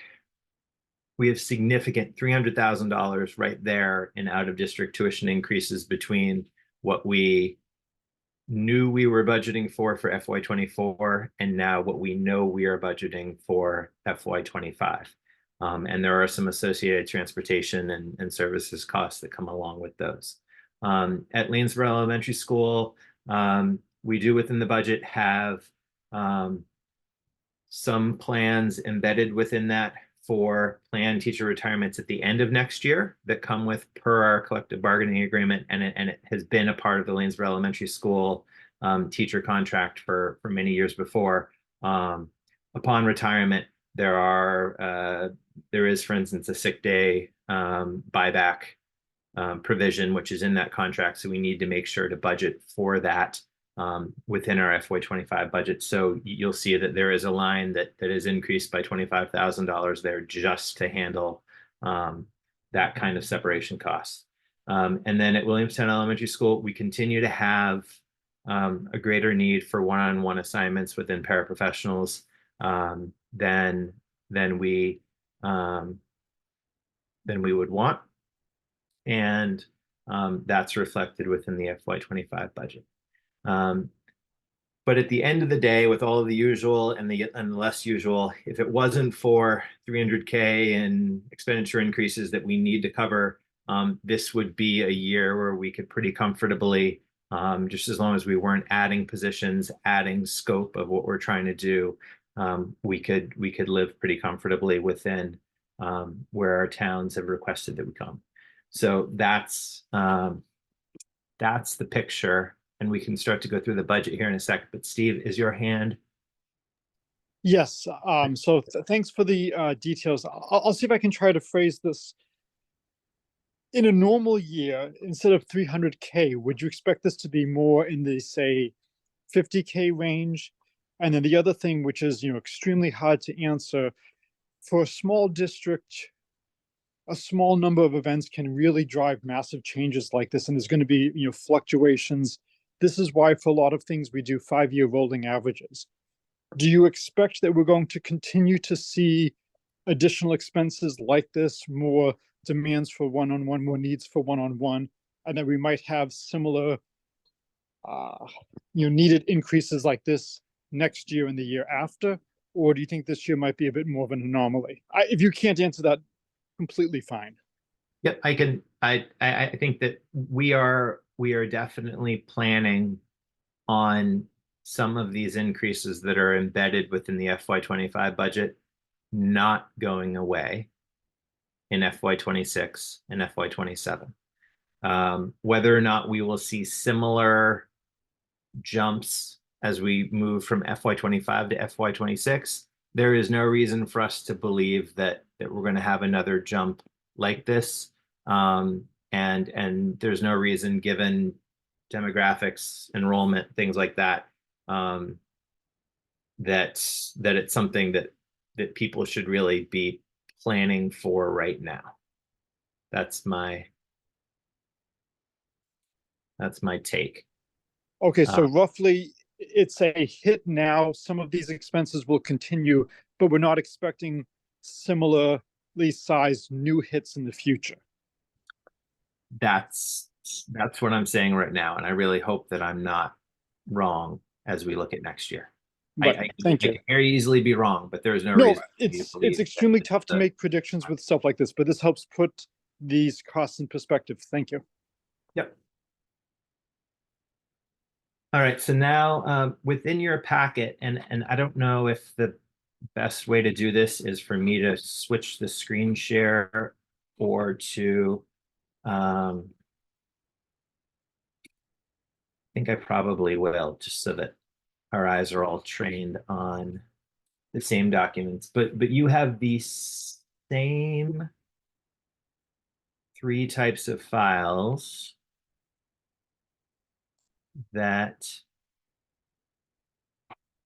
S7: we have significant $300,000 right there in out-of-district tuition increases between what we knew we were budgeting for FY24 and now what we know we are budgeting for FY25. And there are some associated transportation and services costs that come along with those. At Lanesboro Elementary School, we do within the budget have some plans embedded within that for planned teacher retirements at the end of next year that come with per our collective bargaining agreement, and it has been a part of the Lanesboro Elementary School teacher contract for many years before. Upon retirement, there is, for instance, a sick day buyback provision, which is in that contract. So we need to make sure to budget for that within our FY25 budget. So you'll see that there is a line that is increased by $25,000 there just to handle that kind of separation costs. And then at Williamstown Elementary School, we continue to have a greater need for one-on-one assignments within paraprofessionals than we would want. And that's reflected within the FY25 budget. But at the end of the day, with all of the usual and the less usual, if it wasn't for $300K in expenditure increases that we need to cover, this would be a year where we could pretty comfortably, just as long as we weren't adding positions, adding scope of what we're trying to do, we could live pretty comfortably within where our towns have requested that we come. So that's the picture. And we can start to go through the budget here in a second. But Steve, is your hand?
S6: Yes. So thanks for the details. I'll see if I can try to phrase this. In a normal year, instead of 300K, would you expect this to be more in the, say, 50K range? And then the other thing, which is, extremely hard to answer, for a small district, a small number of events can really drive massive changes like this. And there's going to be, fluctuations. This is why for a lot of things we do 5-year rolling averages. Do you expect that we're going to continue to see additional expenses like this, more demands for one-on-one, more needs for one-on-one, and that we might have similar needed increases like this next year and the year after? Or do you think this year might be a bit more of an anomaly? If you can't answer that, completely fine.
S7: Yep, I can. I think that we are definitely planning on some of these increases that are embedded within the FY25 budget not going away in FY26 and FY27. Whether or not we will see similar jumps as we move from FY25 to FY26, there is no reason for us to believe that we're going to have another jump like this. And there's no reason, given demographics, enrollment, things like that, that it's something that people should really be planning for right now. That's my take.
S6: Okay, so roughly it's a hit now. Some of these expenses will continue, but we're not expecting similarly sized new hits in the future.
S7: That's what I'm saying right now, and I really hope that I'm not wrong as we look at next year.
S6: But thank you.
S7: I can very easily be wrong, but there's no
S6: No,
S7: reason.
S6: it's extremely tough to make predictions with stuff like this, but this helps put these costs in perspective. Thank you.
S7: Yep. All right, so now within your packet, and I don't know if the best way to do this is for me to switch the screen share or to, I think I probably will, just so that our eyes are all trained on the same documents. But you have the same 3 types of files that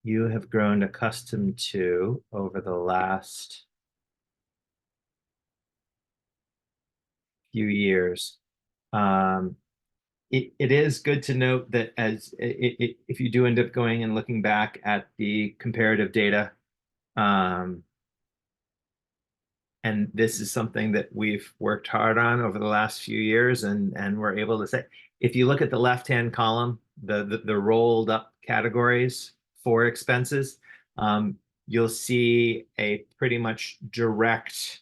S7: you have grown accustomed to over the last few years. It is good to note that if you do end up going and looking back at the comparative data, and this is something that we've worked hard on over the last few years, and we're able to say, if you look at the left-hand column, the rolled up categories for expenses, you'll see a pretty much direct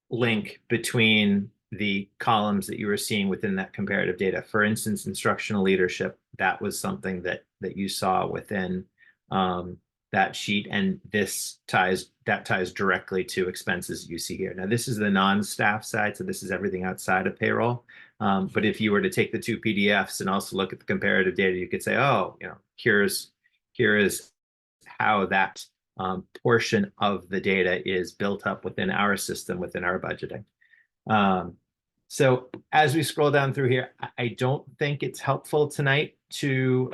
S7: link between the columns that you were seeing within that comparative data. For instance, instructional leadership, that was something that you saw within that sheet, and this ties directly to expenses you see here. Now, this is the non-staff side, so this is everything outside of payroll. But if you were to take the 2 PDFs and also look at the comparative data, you could say, oh, here is how that portion of the data is built up within our system, within our budgeting. So as we scroll down through here, I don't think it's helpful tonight to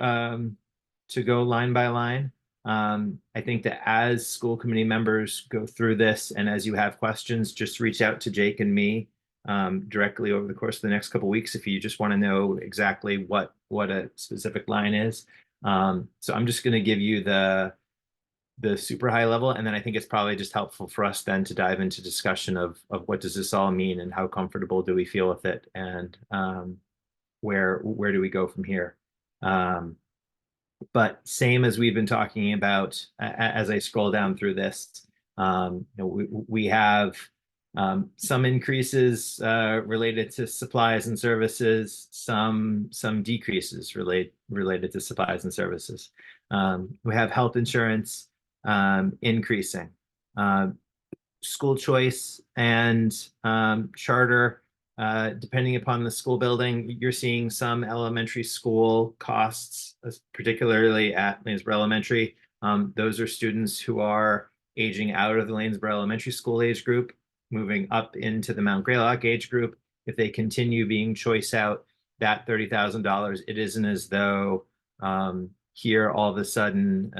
S7: go line by line. I think that as school committee members go through this, and as you have questions, just reach out to Jake and me directly over the course of the next couple of weeks if you just want to know exactly what a specific line is. So I'm just going to give you the super high level, and then I think it's probably just helpful for us then to dive into discussion of what does this all mean and how comfortable do we feel with it, and where do we go from here. But same as we've been talking about as I scroll down through this, we have some increases related to supplies and services, some decreases related to supplies and services. We have health insurance increasing. School choice and charter, depending upon the school building, you're seeing some elementary school costs, particularly at Lanesboro Elementary. Those are students who are aging out of the Lanesboro Elementary School age group, moving up into the Mount Greylock age group. If they continue being choice out, that $30,000, it isn't as though here all of a sudden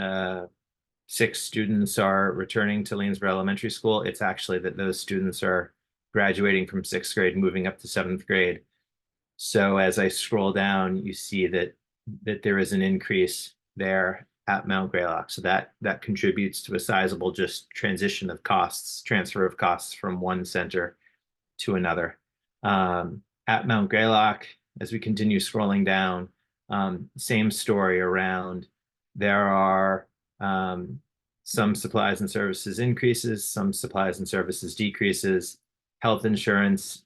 S7: 6 students are returning to Lanesboro Elementary School. It's actually that those students are graduating from 6th grade, moving up to 7th grade. So as I scroll down, you see that there is an increase there at Mount Greylock. So that contributes to a sizable just transition of costs, transfer of costs from one center to another. At Mount Greylock, as we continue scrolling down, same story around, there are some supplies and services increases, some supplies and services decreases. Health insurance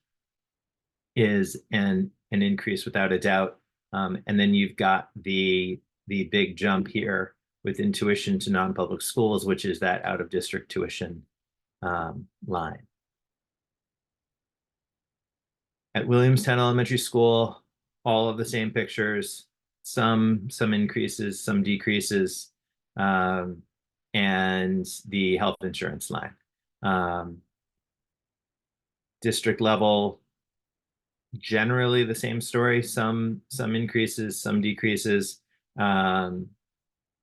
S7: is an increase without a doubt. And then you've got the big jump here within tuition to non-public schools, which is that out-of-district tuition line. At Williamstown Elementary School, all of the same pictures, some increases, some decreases, and the health insurance line. District level, generally the same story, some increases, some decreases.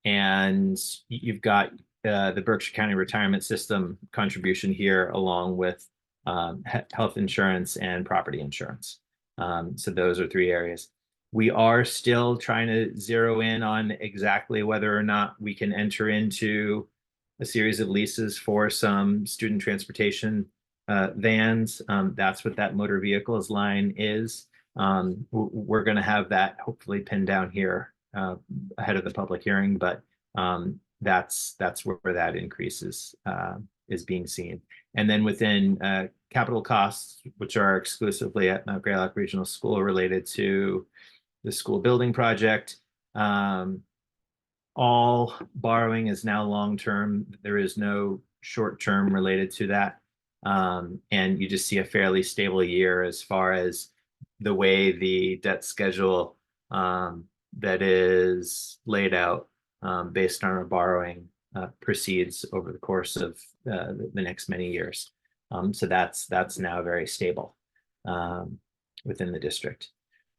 S7: And you've got the Berkshire County Retirement System contribution here, along with health insurance and property insurance. So those are 3 areas. We are still trying to zero in on exactly whether or not we can enter into a series of leases for some student transportation vans. That's what that motor vehicles line is. We're going to have that hopefully pinned down here ahead of the public hearing, but that's where that increase is being seen. And then within capital costs, which are exclusively at Mount Greylock Regional School related to the school building project, all borrowing is now long-term. There is no short-term related to that. And you just see a fairly stable year as far as the way the debt schedule that is laid out based on our borrowing proceeds over the course of the next many years. So that's now very stable within the district.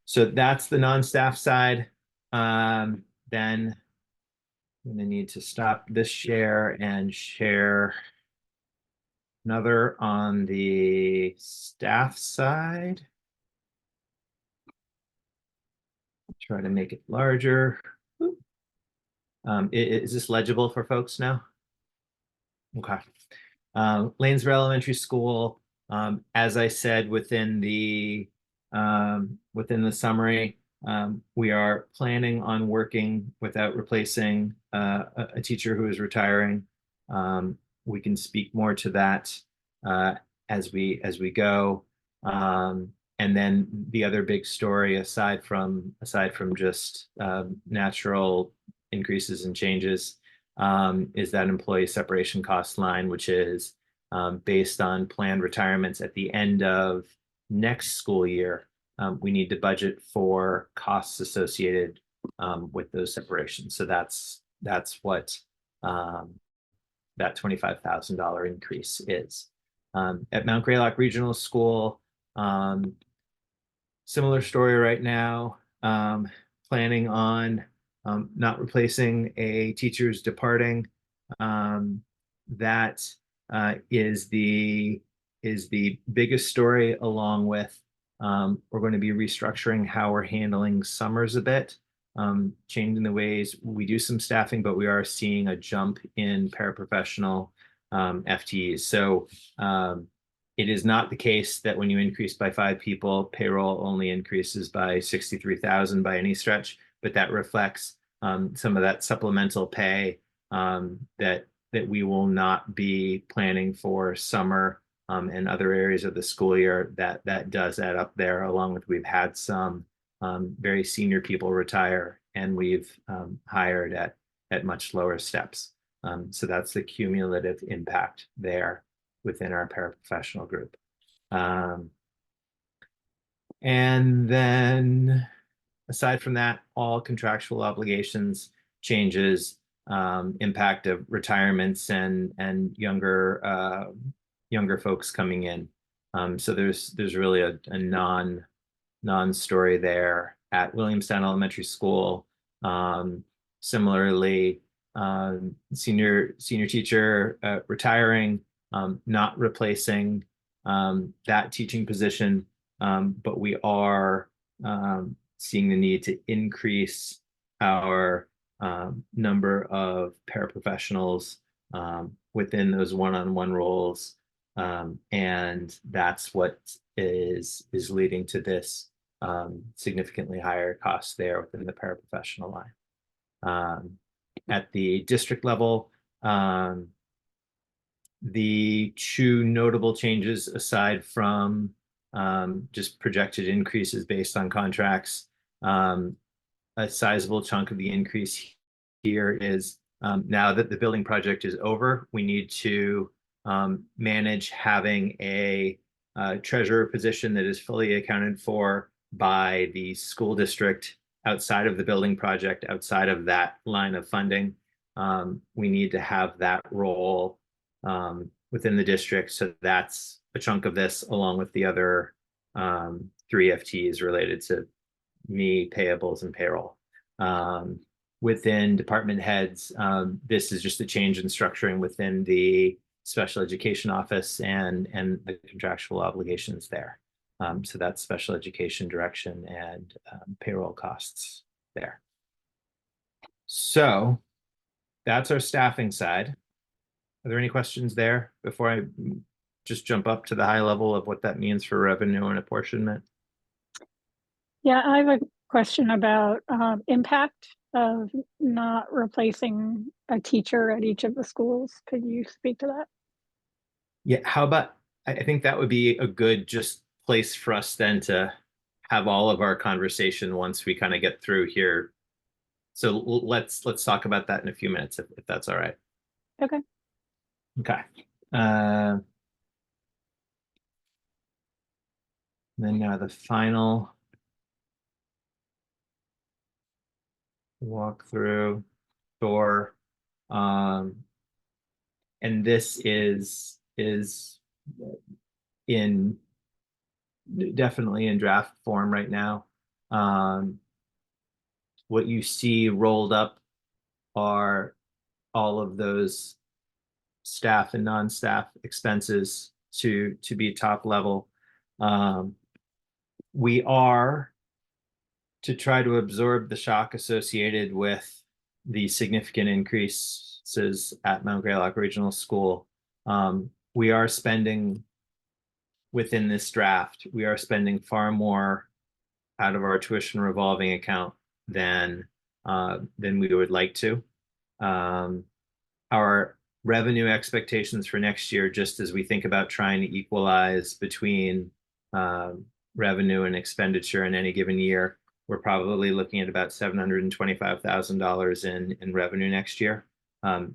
S7: So that's the non-staff side. Then I'm going to need to stop this share and share another on the staff side. Try to make it larger. Is this legible for folks now? Okay. Lanesboro Elementary School, as I said within the summary, we are planning on working without replacing a teacher who is retiring. We can speak more to that as we go. And then the other big story, aside from just natural increases and changes, is that employee separation cost line, which is based on planned retirements at the end of next school year. We need to budget for costs associated with those separations. So that's what that $25,000 increase is. At Mount Greylock Regional School, similar story right now, planning on not replacing a teacher who's departing. That is the biggest story, along with we're going to be restructuring how we're handling summers a bit, changing the ways we do some staffing, but we are seeing a jump in paraprofessional FTEs. So it is not the case that when you increase by 5 people, payroll only increases by 63,000 by any stretch, but that reflects some of that supplemental pay that we will not be planning for summer and other areas of the school year. That does add up there, along with we've had some very senior people retire, and we've hired at much lower steps. So that's the cumulative impact there within our paraprofessional group. And then aside from that, all contractual obligations, changes, impact of retirements and younger folks coming in. So there's really a non-story there. At Williamstown Elementary School, similarly, senior teacher retiring, not replacing that teaching position, but we are seeing the need to increase our number of paraprofessionals within those one-on-one roles, and that's what is leading to this significantly higher cost there within the paraprofessional line. At the district level, the 2 notable changes, aside from just projected increases based on contracts, a sizable chunk of the increase here is Now that the building project is over, we need to manage having a treasurer position that is fully accounted for by the school district outside of the building project, outside of that line of funding. We need to have that role within the district. So that's a chunk of this, along with the other 3 FTEs related to me, payables, and payroll. Within department heads, this is just a change in structuring within the special education office and the contractual obligations there. So that's special education direction and payroll costs there. So that's our staffing side. Are there any questions there before I just jump up to the high level of what that means for revenue and apportionment?
S5: Yeah, I have a question about impact of not replacing a teacher at each of the schools. Could you speak to that?
S7: Yeah, how about, I think that would be a good just place for us then to have all of our conversation once we kind of get through here. So let's talk about that in a few minutes, if that's all right.
S5: Okay.
S7: Okay. Then now the final walkthrough door. And this is in definitely in draft form right now. What you see rolled up are all of those staff and non-staff expenses to be top level. We are, to try to absorb the shock associated with the significant increases at Mount Greylock Regional School, we are spending within this draft, we are spending far more out of our tuition revolving account than we would like to. Our revenue expectations for next year, just as we think about trying to equalize between revenue and expenditure in any given year, we're probably looking at about $725,000 in revenue next year.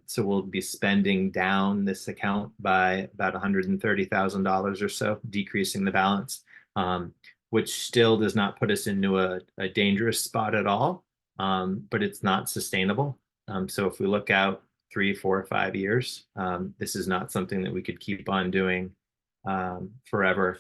S7: So we'll be spending down this account by about $130,000 or so, decreasing the balance, which still does not put us into a dangerous spot at all, but it's not sustainable. So if we look out 3, 4, 5 years, this is not something that we could keep on doing forever.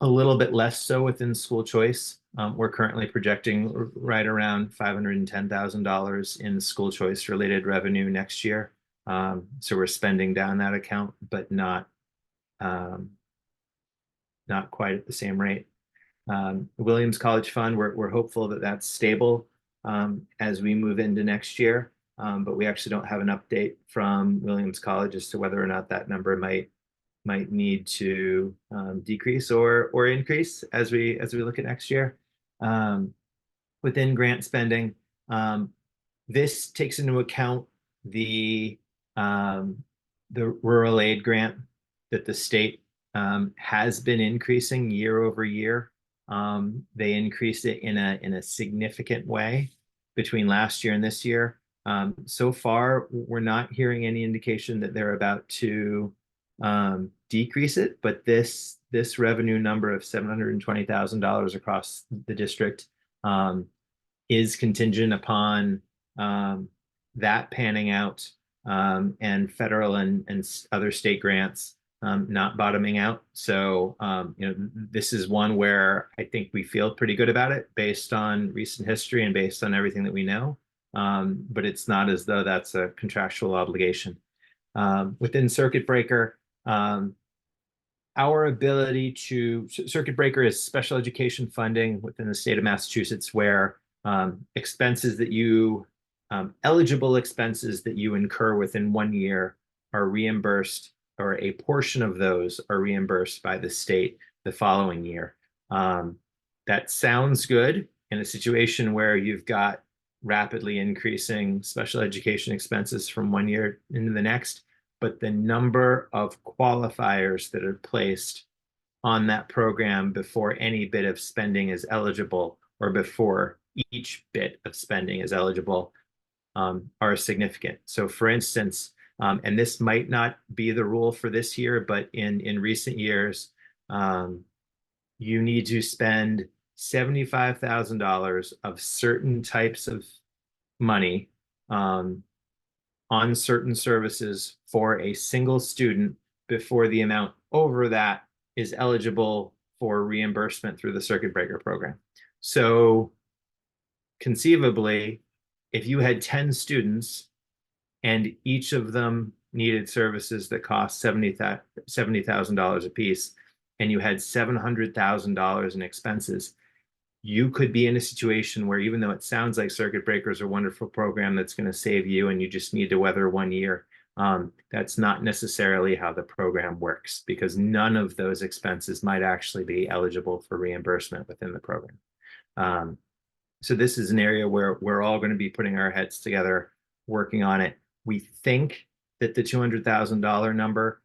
S7: A little bit less so within school choice. We're currently projecting right around $510,000 in school choice related revenue next year. So we're spending down that account, but not quite at the same rate. The Williams College Fund, we're hopeful that that's stable as we move into next year, but we actually don't have an update from Williams College as to whether or not that number might need to decrease or increase as we look at next year. Within grant spending, this takes into account the rural aid grant that the state has been increasing year over year. They increased it in a significant way between last year and this year. So far, we're not hearing any indication that they're about to decrease it, but this revenue number of $720,000 across the district is contingent upon that panning out and federal and other state grants not bottoming out. So this is one where I think we feel pretty good about it based on recent history and based on everything that we know, but it's not as though that's a contractual obligation. Within circuit breaker, our ability to, circuit breaker is special education funding within the state of Massachusetts, where expenses that you, eligible expenses that you incur within 1 year are reimbursed, or a portion of those are reimbursed by the state the following year. That sounds good in a situation where you've got rapidly increasing special education expenses from 1 year into the next, but the number of qualifiers that are placed on that program before any bit of spending is eligible, or before each bit of spending is eligible are significant. So for instance, and this might not be the rule for this year, but in recent years, you need to spend $75,000 of certain types of money on certain services for a single student before the amount over that is eligible for reimbursement through the circuit breaker program. So conceivably, if you had 10 students and each of them needed services that cost $70,000 a piece, and you had $700,000 in expenses, you could be in a situation where, even though it sounds like circuit breakers are a wonderful program that's going to save you and you just need to weather 1 year, that's not necessarily how the program works, because none of those expenses might actually be eligible for reimbursement within the program. So this is an area where we're all going to be putting our heads together, working on it. We think that the $200,000 number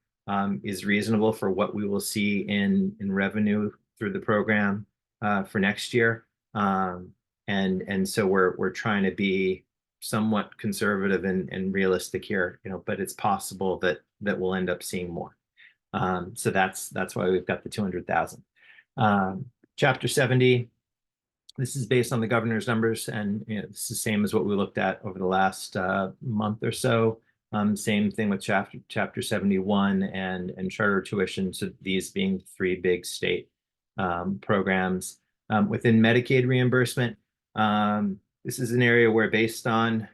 S7: is reasonable for what we will see in revenue through the program for next year. And so we're trying to be somewhat conservative and realistic here, but it's possible that we'll end up seeing more. So that's why we've got the 200,000. Chapter 70, this is based on the governor's numbers, and this is the same as what we looked at over the last month or so. Same thing with chapter 71 and charter tuition, so these being 3 big state programs. Within Medicaid reimbursement, this is an area where, based on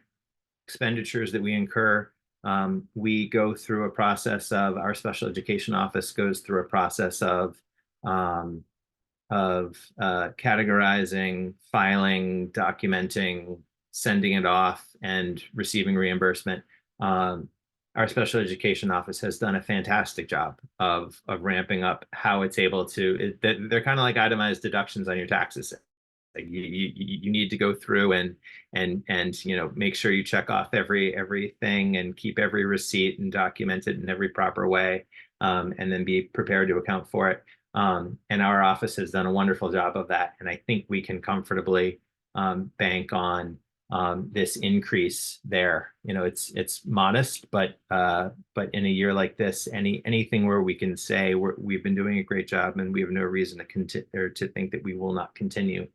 S7: expenditures that we incur, we go through a process of, our special education office goes through a process of categorizing, filing, documenting, sending it off, and receiving reimbursement. Our special education office has done a fantastic job of ramping up how it's able to. They're kind of like itemized deductions on your taxes. Like you need to go through and make sure you check off everything and keep every receipt and document it in every proper way, and then be prepared to account for it. And our office has done a wonderful job of that. And I think we can comfortably bank on this increase there. It's modest, but in a year like this, anything where we can say we've been doing a great job and we have no reason to think that we will not continue.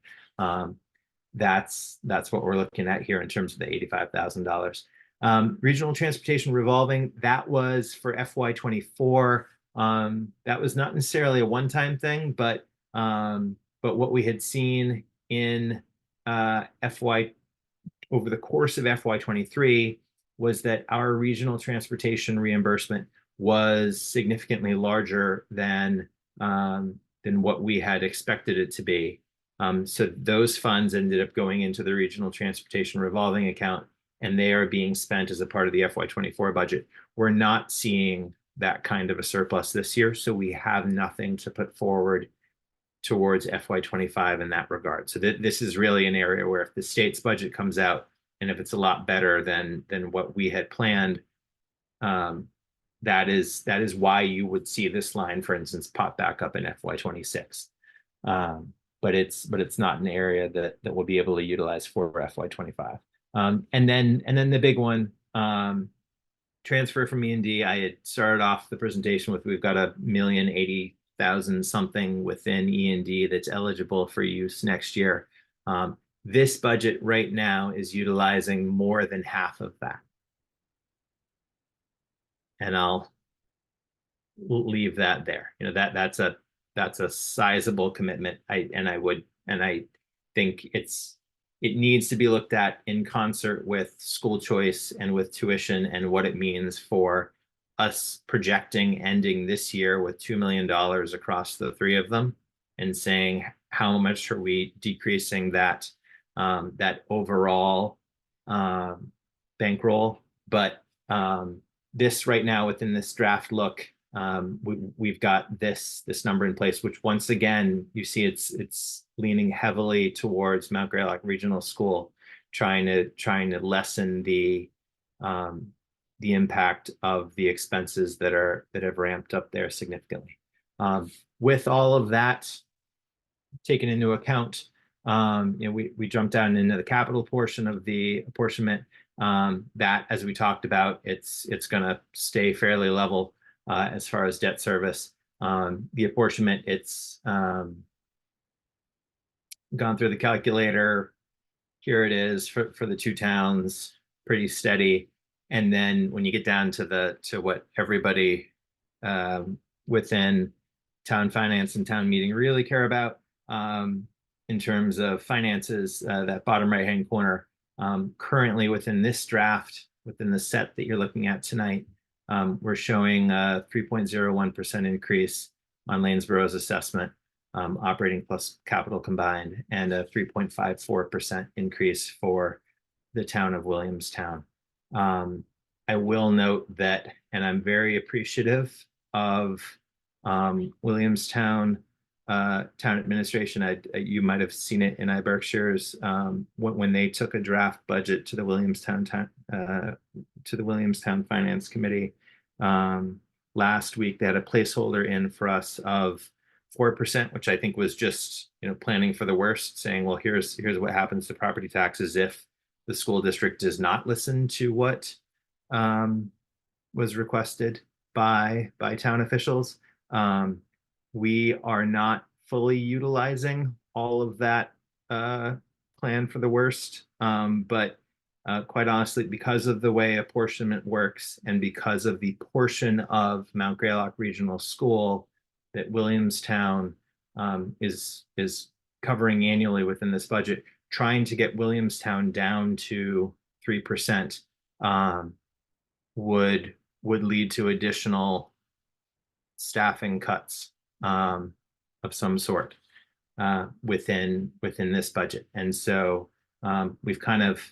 S7: That's what we're looking at here in terms of the $85,000. Regional transportation revolving, that was for FY24. That was not necessarily a one-time thing, but what we had seen in over the course of FY23 was that our regional transportation reimbursement was significantly larger than what we had expected it to be. So those funds ended up going into the regional transportation revolving account, and they are being spent as a part of the FY24 budget. We're not seeing that kind of a surplus this year, so we have nothing to put forward towards FY25 in that regard. So this is really an area where, if the state's budget comes out and if it's a lot better than what we had planned, that is why you would see this line, for instance, pop back up in FY26. But it's not an area that we'll be able to utilize for FY25. And then the big one, transfer from E&D. I had started off the presentation with, we've got $1,080,000 something within E&D that's eligible for use next year. This budget right now is utilizing more than half of that. And I'll leave that there. That's a sizable commitment. I think it needs to be looked at in concert with school choice and with tuition, and what it means for us projecting ending this year with $2 million across the 3 of them, and saying, how much are we decreasing that overall bankroll. But this right now, within this draft look, we've got this number in place, which, once again, you see it's leaning heavily towards Mount Greylock Regional School, trying to lessen the impact of the expenses that have ramped up there significantly. With all of that taken into account, We jumped down into the capital portion of the apportionment. That, as we talked about, it's going to stay fairly level as far as debt service. The apportionment, it's gone through the calculator. Here it is for the two towns, pretty steady. And then when you get down to what everybody within town finance and town meeting really care about in terms of finances, that bottom right-hand corner, currently within this draft, within the set that you're looking at tonight, we're showing a 3.01% increase on Lanesboro's assessment, operating plus capital combined, and a 3.54% increase for the town of Williamstown. I will note that, and I'm very appreciative of Williamstown town administration. You might have seen it in iBerkshire's when they took a draft budget to the Williamstown Finance Committee last week. They had a placeholder in for us of 4%, which I think was just planning for the worst, saying, well, here's what happens to property taxes if the school district does not listen to what was requested by town officials. We are not fully utilizing all of that plan for the worst, but quite honestly, because of the way apportionment works and because of the portion of Mount Greylock Regional School that Williamstown is covering annually within this budget, trying to get Williamstown down to 3% would lead to additional staffing cuts of some sort within this budget. And so we've kind of,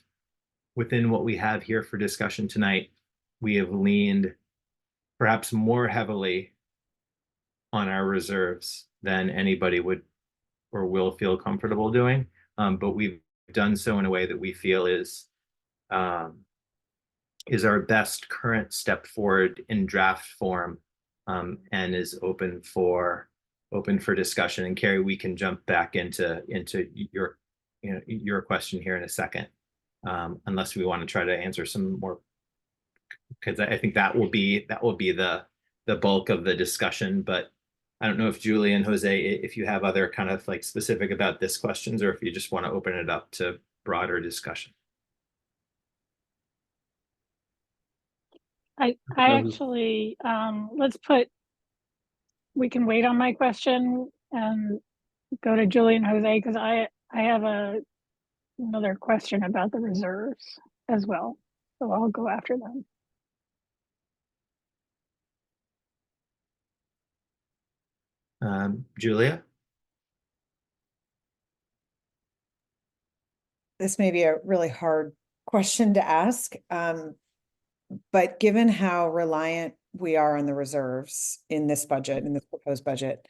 S7: within what we have here for discussion tonight, we have leaned perhaps more heavily on our reserves than anybody would or will feel comfortable doing. But we've done so in a way that we feel is our best current step forward in draft form, and is open for discussion. And Carrie, we can jump back into your question here in a second, unless we want to try to answer some more, because I think that will be the bulk of the discussion. But I don't know if Julie and Jose, if you have other kind of like specific about this questions, or if you just want to open it up to broader discussion.
S5: I actually, we can wait on my question and go to Julie and Jose, because I have another question about the reserves as well. So I'll go after them.
S7: Julia?
S2: This may be a really hard question to ask, but given how reliant we are on the reserves in this budget, in this proposed budget,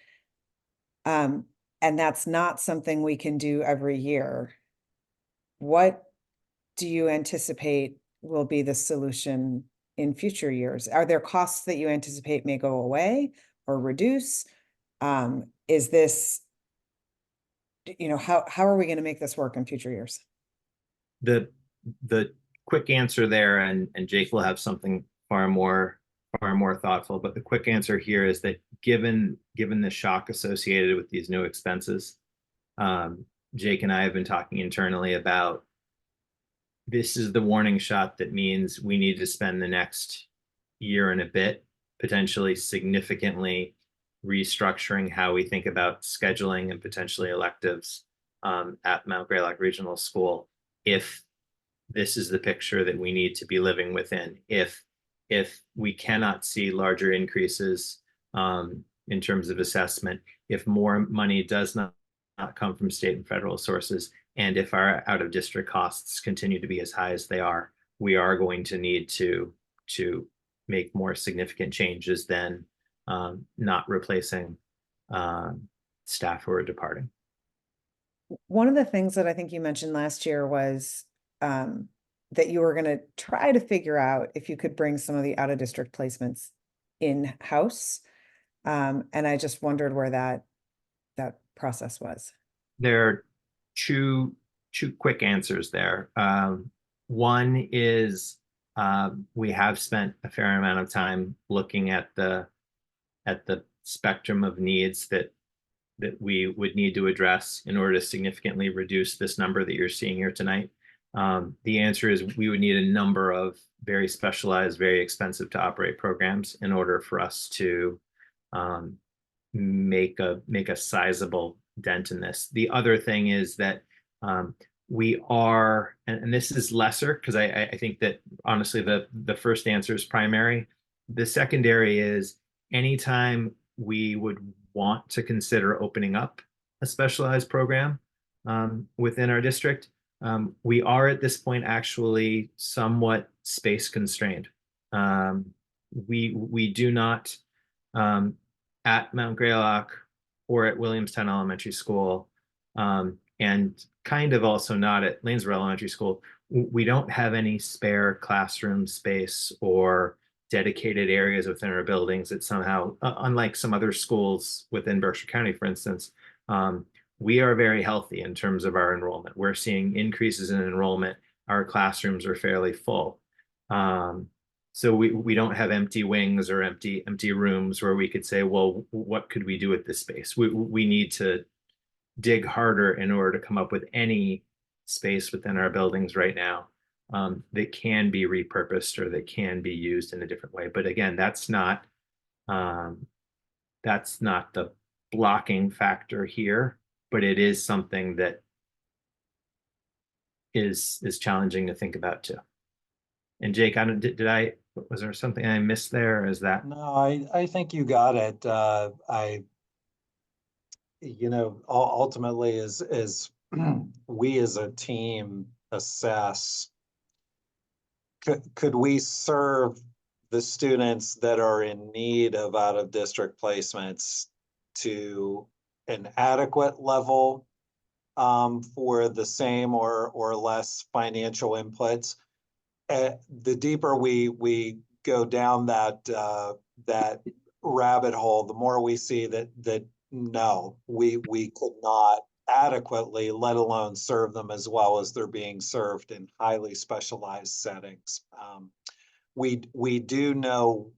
S2: and that's not something we can do every year, what do you anticipate will be the solution in future years? Are there costs that you anticipate may go away or reduce? Is this, how are we going to make this work in future years?
S7: The quick answer there, and Jake will have something far more thoughtful, but the quick answer here is that given the shock associated with these new expenses, Jake and I have been talking internally about, this is the warning shot that means we need to spend the next year and a bit potentially significantly restructuring how we think about scheduling and potentially electives at Mount Greylock Regional School, if this is the picture that we need to be living within. If we cannot see larger increases in terms of assessment, if more money does not come from state and federal sources, and if our out-of-district costs continue to be as high as they are, we are going to need to make more significant changes than not replacing staff who are departing.
S2: One of the things that I think you mentioned last year was that you were going to try to figure out if you could bring some of the out-of-district placements in-house. And I just wondered where that process was.
S7: They're two quick answers there. One is we have spent a fair amount of time looking at the spectrum of needs that we would need to address in order to significantly reduce this number that you're seeing here tonight. The answer is we would need a number of very specialized, very expensive to operate programs in order for us to make a sizable dent in this. The other thing is that we are, and this is lesser because I think that honestly the first answer is primary. The secondary is anytime we would want to consider opening up a specialized program within our district, we are at this point actually somewhat space constrained. We do not at Mount Greylock or at Williamstown Elementary School, and kind of also not at Lanesboro Elementary School, we don't have any spare classroom space or dedicated areas within our buildings that somehow, unlike some other schools within Berkshire County, for instance, we are very healthy in terms of our enrollment. We're seeing increases in enrollment. Our classrooms are fairly full. So we don't have empty wings or empty rooms where we could say, well, what could we do with this space? We need to dig harder in order to come up with any space within our buildings right now that can be repurposed or that can be used in a different way. But again, that's not the blocking factor here, but it is something that is challenging to think about too. And Jake, was there something I missed there? Is that?
S8: No, I think you got it. Ultimately as we as a team assess, could we serve the students that are in need of out of district placements to an adequate level for the same or less financial inputs? The deeper we go down that rabbit hole, the more we see that no, we could not adequately, let alone serve them as well as they're being served in highly specialized settings. We do know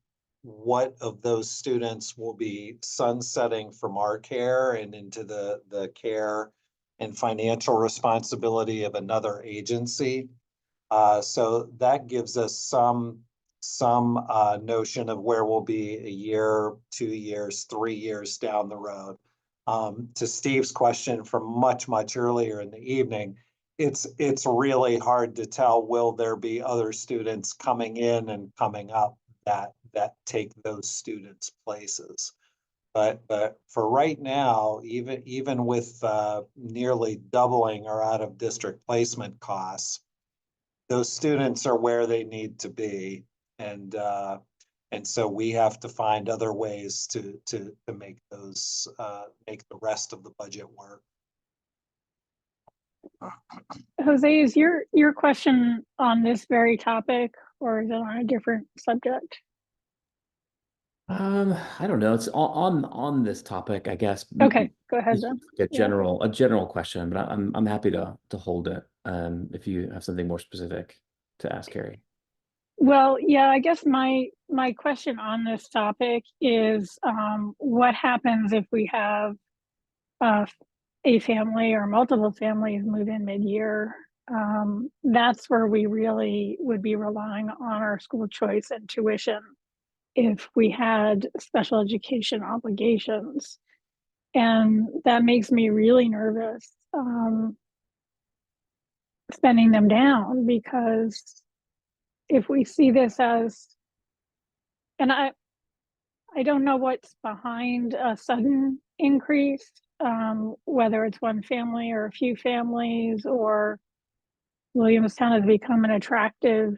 S8: what of those students will be sunsetting from our care and into the care and financial responsibility of another agency. So that gives us some notion of where we'll be a year, 2 years, 3 years down the road. To Steve's question from much earlier in the evening, it's really hard to tell, will there be other students coming in and coming up that take those students' places? But for right now, even with nearly doubling our out of district placement costs, those students are where they need to be, and so we have to find other ways to make those make the rest of the budget work.
S5: Jose, is your question on this very topic, or is it on a different subject?
S3: I don't know. It's on this topic, I guess.
S5: Okay, go ahead
S3: It's
S5: then.
S3: a general question, but I'm happy to hold it. If you have something more specific to ask Carrie.
S5: Well, yeah, I guess my question on this topic is what happens if we have a family or multiple families move in mid-year? That's where we really would be relying on our school choice and tuition if we had special education obligations. And that makes me really nervous spending them down, because if we see this as, and I don't know what's behind a sudden increase, whether it's one family or a few families, or Williamstown has become an attractive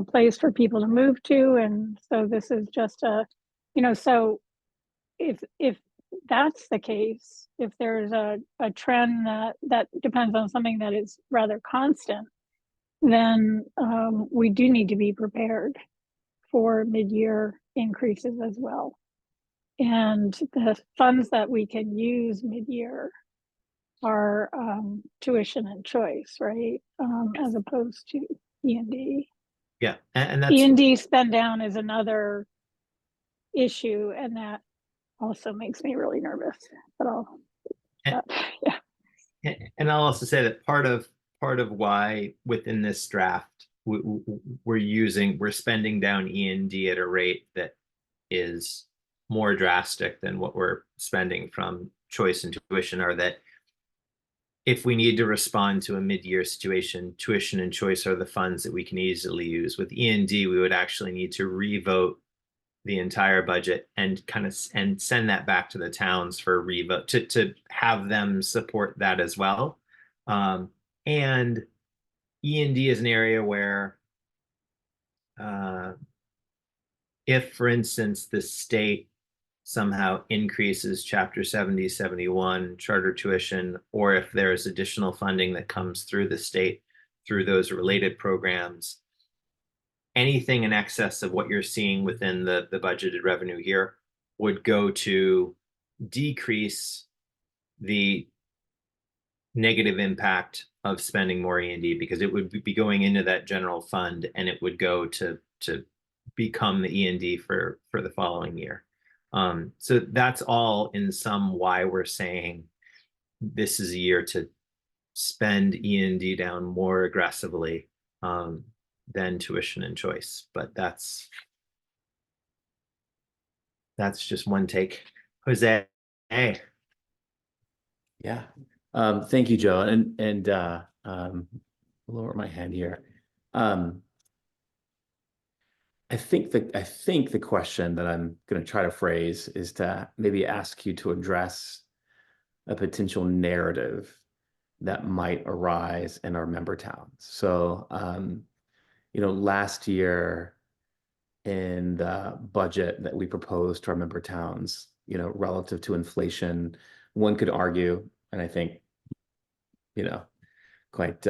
S5: place for people to move to. And so this is just so if that's the case, if there's a trend that depends on something that is rather constant, then we do need to be prepared for mid-year increases as well. And the funds that we can use mid-year are tuition and choice, right? As opposed to E&D.
S7: Yeah, and that's
S5: E&D spend down is another issue, and that also makes me really nervous. But yeah.
S7: and I'll also say that part of why within this draft we're spending down E&D at a rate that is more drastic than what we're spending from choice and tuition, are that if we need to respond to a mid-year situation, tuition and choice are the funds that we can easily use. With E&D, we would actually need to revote the entire budget and and send that back to the towns for a revote to have them support that as well. And E&D is an area where if, for instance, the state somehow increases Chapter 70, 71 charter tuition, or if there's additional funding that comes through the state through those related programs, anything in excess of what you're seeing within the budgeted revenue here would go to decrease the negative impact of spending more E&D, because it would be going into that general fund and it would go to become the E&D for the following year. So that's all in sum why we're saying this is a year to spend E&D down more aggressively than tuition and choice. But that's just one take. Jose. Hey.
S3: Yeah. Thank you, Joe. And lower my hand here. I think the question that I'm going to try to phrase is to maybe ask you to address a potential narrative that might arise in our member towns. So, last year in the budget that we proposed to our member towns, relative to inflation, one could argue, and I think, quite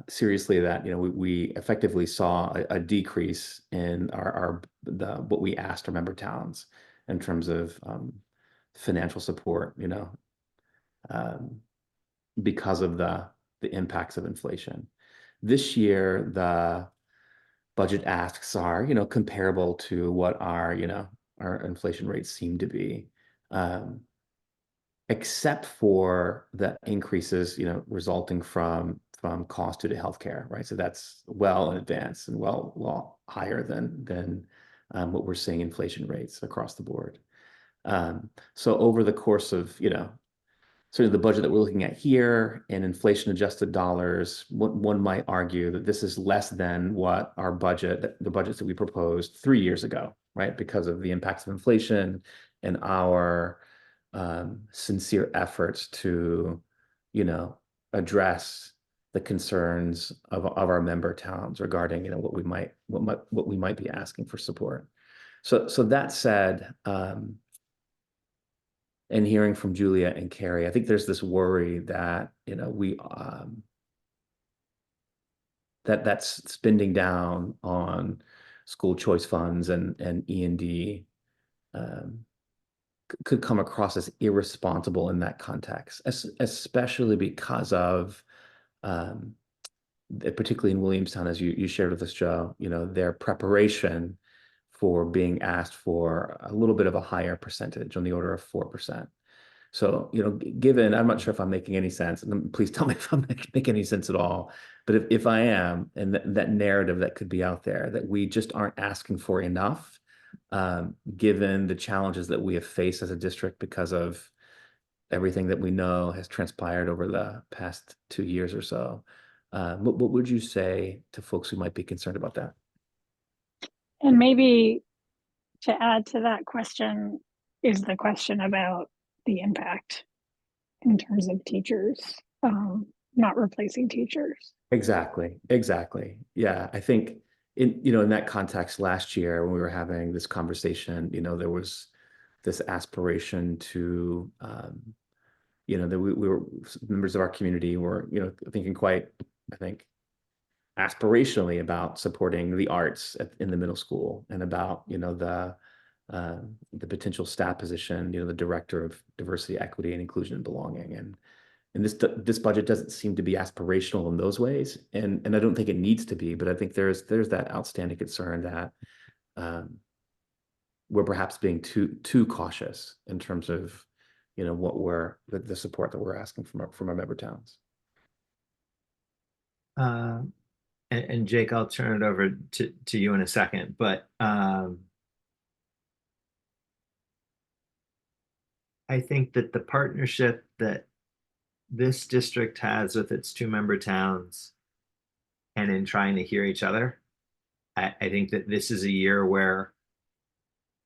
S3: seriously, that we effectively saw a decrease in what we asked our member towns in terms of financial support, because of the impacts of inflation. This year, the budget asks are comparable to what our inflation rates seem to be. Except for the increases, resulting from cost due to healthcare, right? So that's well in advance and well higher than what we're seeing inflation rates across the board. So over the course of, sort of the budget that we're looking at here in inflation adjusted dollars, one might argue that this is less than what the budgets that we proposed 3 years ago, right? Because of the impacts of inflation and our sincere efforts to, address the concerns of our member towns regarding, what we might be asking for support. So that said, and hearing from Julia and Carrie, I think there's this worry that, that's spending down on school choice funds and E&D could come across as irresponsible in that context, especially because of, particularly in Williamstown, as you shared with us, Joe, their preparation for being asked for a little bit of a higher percentage on the order of 4%. So, given, I'm not sure if I'm making any sense, and please tell me if I'm making any sense at all, but if I am, and that narrative that could be out there, that we just aren't asking for enough, given the challenges that we have faced as a district because of everything that we know has transpired over the past 2 years or so. What would you say to folks who might be concerned about that?
S5: And maybe to add to that question is the question about the impact in terms of teachers, not replacing teachers.
S3: Exactly. Yeah, I think in that context, last year when we were having this conversation, there was this aspiration to, that we were, members of our community were, thinking quite, I think, aspirationally about supporting the arts in the middle school, and about, the potential staff position, the director of diversity, equity, and inclusion and belonging. And this budget doesn't seem to be aspirational in those ways, and I don't think it needs to be. But I think there's that outstanding concern that we're perhaps being too cautious in terms of, you know, what the support that we're asking from our member towns.
S7: And Jake, I'll turn it over to you in a second, but I think that the partnership that this district has with its two member towns and in trying to hear each other, I think that this is a year where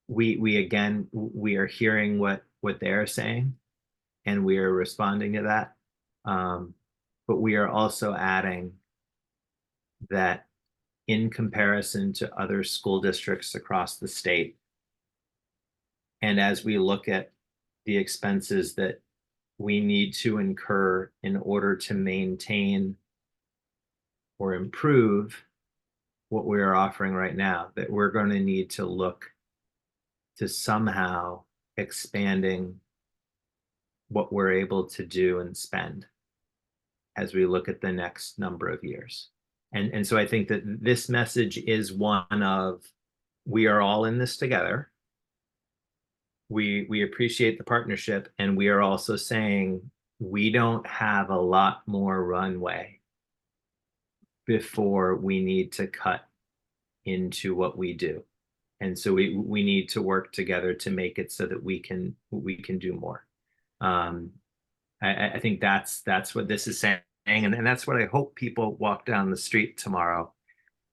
S7: we again, we are hearing what they're saying and we are responding to that. But we are also adding that in comparison to other school districts across the state, and as we look at the expenses that we need to incur in order to maintain or improve what we are offering right now, that we're going to need to look to somehow expanding what we're able to do and spend as we look at the next number of years. And so I think that this message is one of, we are all in this together. We appreciate the partnership, and we are also saying we don't have a lot more runway before we need to cut into what we do. And so we need to work together to make it so that we can do more. I think that's what this is saying, and that's what I hope people walk down the street tomorrow,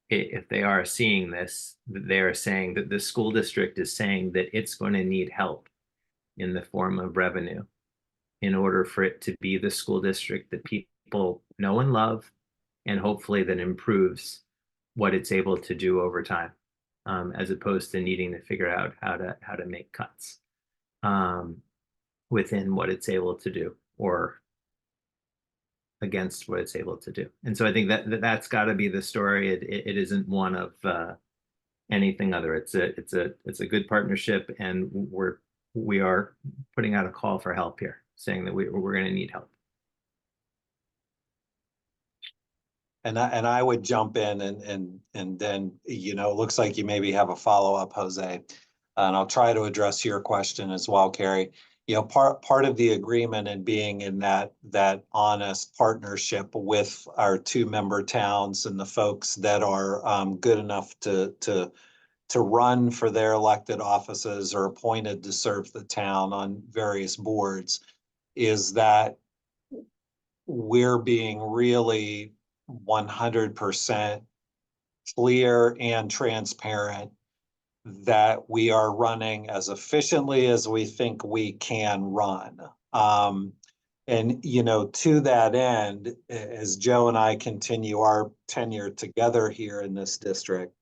S7: if they are seeing this, they are saying that the school district is saying that it's going to need help in the form of revenue in order for it to be the school district that people know and love, and hopefully that improves what it's able to do over time, as opposed to needing to figure out how to make cuts within what it's able to do or against what it's able to do. And so I think that's got to be the story. It isn't one of anything other. It's a good partnership, and we are putting out a call for help here, saying that we're going to need help.
S8: And I would jump in and then, you know, it looks like you maybe have a follow-up, Jose. And I'll try to address your question as well, Carrie. You know, part of the agreement and being in that honest partnership with our two member towns and the folks that are good enough to run for their elected offices or appointed to serve the town on various boards is that we're being really 100% clear and transparent that we are running as efficiently as we think we can run. And, you know, to that end, as Joe and I continue our tenure together here in this district,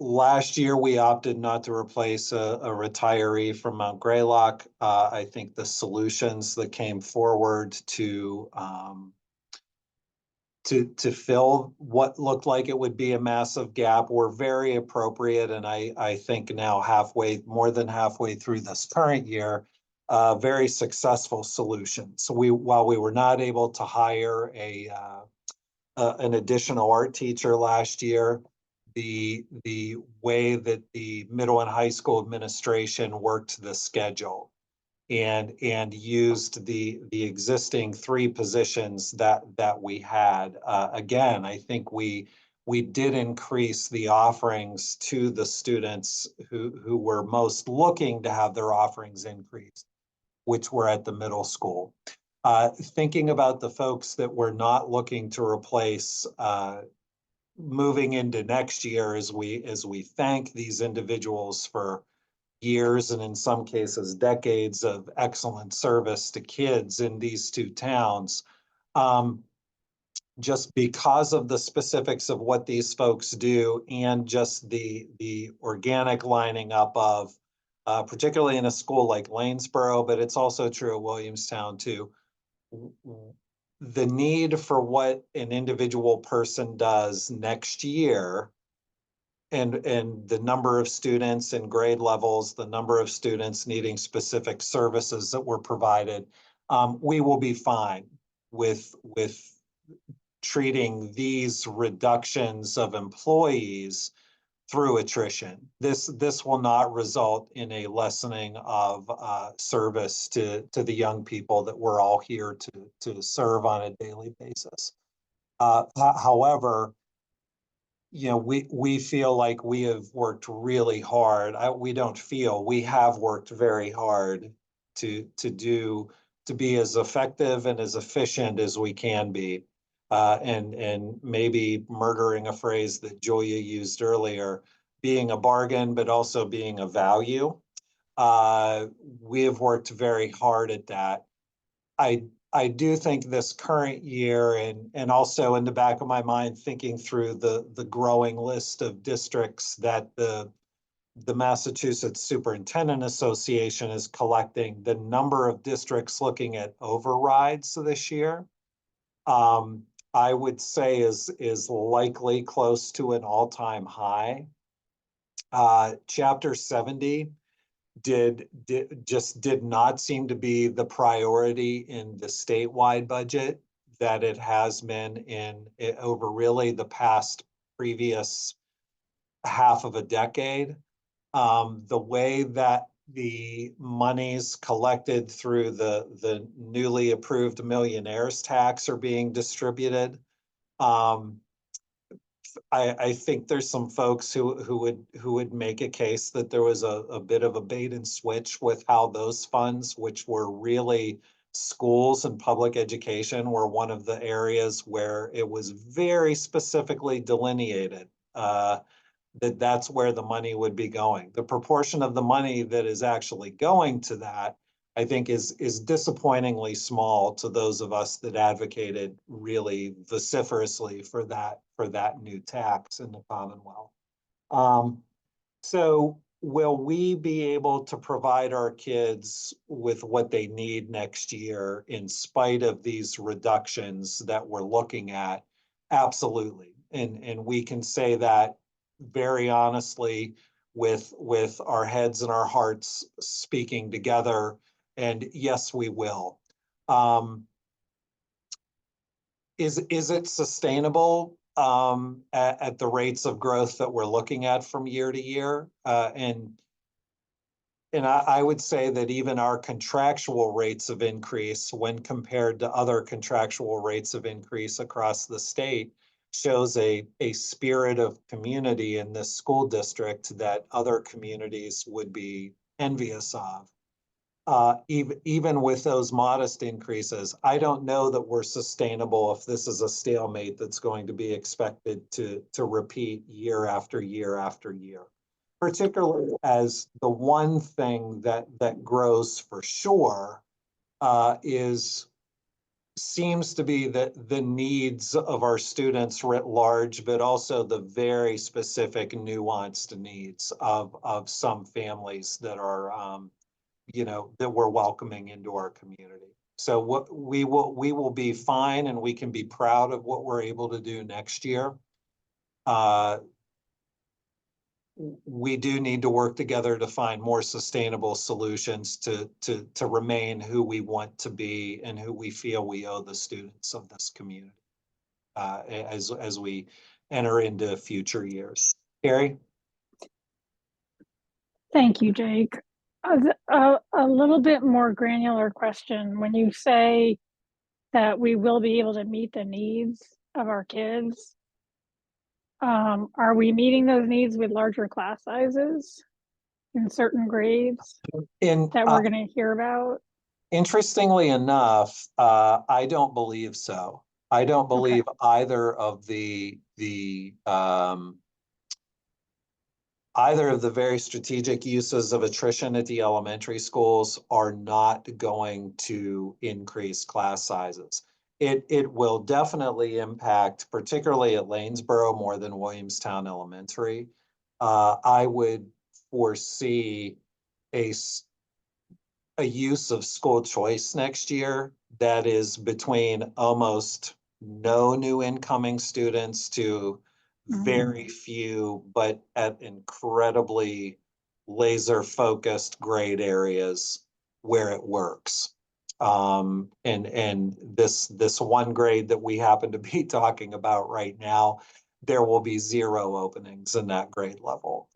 S8: last year we opted not to replace a retiree from Mount Greylock. I think the solutions that came forward to fill what looked like it would be a massive gap were very appropriate, and I think now more than halfway through this current year, very successful solutions. So while we were not able to hire an additional art teacher last year, the way that the middle and high school administration worked the schedule and used the existing 3 positions that we had. Again, I think we did increase the offerings to the students who were most looking to have their offerings increased, which were at the middle school. Thinking about the folks that we're not looking to replace moving into next year, as we thank these individuals for years and in some cases decades of excellent service to kids in these 2 towns, just because of the specifics of what these folks do and just the organic lining up of, particularly in a school like Lanesboro, but it's also true of Williamstown too, the need for what an individual person does next year and the number of students and grade levels, the number of students needing specific services that were provided, we will be fine with treating these reductions of employees through attrition. This will not result in a lessening of service to the young people that we're all here to serve on a daily basis. However, you know, we feel like we have worked really hard. We don't feel, we have worked very hard to be as effective and as efficient as we can be. And maybe murdering a phrase that Julia used earlier, being a bargain, but also being a value. We have worked very hard at that. I do think this current year, and also in the back of my mind, thinking through the growing list of districts that the Massachusetts Superintendent Association is collecting, the number of districts looking at overrides this year, I would say is likely close to an all-time high. Chapter 70 did not seem to be the priority in the statewide budget that it has been over really the past previous half of a decade. The way that the monies collected through the newly approved millionaires tax are being distributed, I think there's some folks who would make a case that there was a bit of a bait and switch with how those funds, which were really schools and public education, were one of the areas where it was very specifically delineated that that's where the money would be going. The proportion of the money that is actually going to that, I think, is disappointingly small to those of us that advocated really vociferously for that new tax in the Commonwealth. So will we be able to provide our kids with what they need next year in spite of these reductions that we're looking at? Absolutely. And we can say that very honestly with our heads and our hearts speaking together. And yes, we will. Is it sustainable at the rates of growth that we're looking at from year to year? And I would say that even our contractual rates of increase, when compared to other contractual rates of increase across the state, shows a spirit of community in this school district that other communities would be envious of. Even with those modest increases, I don't know that we're sustainable if this is a stalemate that's going to be expected to repeat year after year after year. Particularly as the one thing that grows for sure seems to be that the needs of our students writ large, but also the very specific nuanced needs of some families that are that we're welcoming into our community. So what we will be fine, and we can be proud of what we're able to do next year. We do need to work together to find more sustainable solutions to remain who we want to be and who we feel we owe the students of this community as we enter into future years. Carrie?
S5: Thank you, Jake. A little bit more granular question. When you say that we will be able to meet the needs of our kids, are we meeting those needs with larger class sizes in certain grades that we're going to hear about?
S8: Interestingly enough, I don't believe so. I don't believe either of the very strategic uses of attrition at the elementary schools are not going to increase class sizes. It will definitely impact, particularly at Lanesboro, more than Williamstown Elementary. I would foresee a use of school choice next year that is between almost no new incoming students to very few, but at incredibly laser focused grade areas where it works. And this one grade that we happen to be talking about right now, there will be 0 openings in that grade level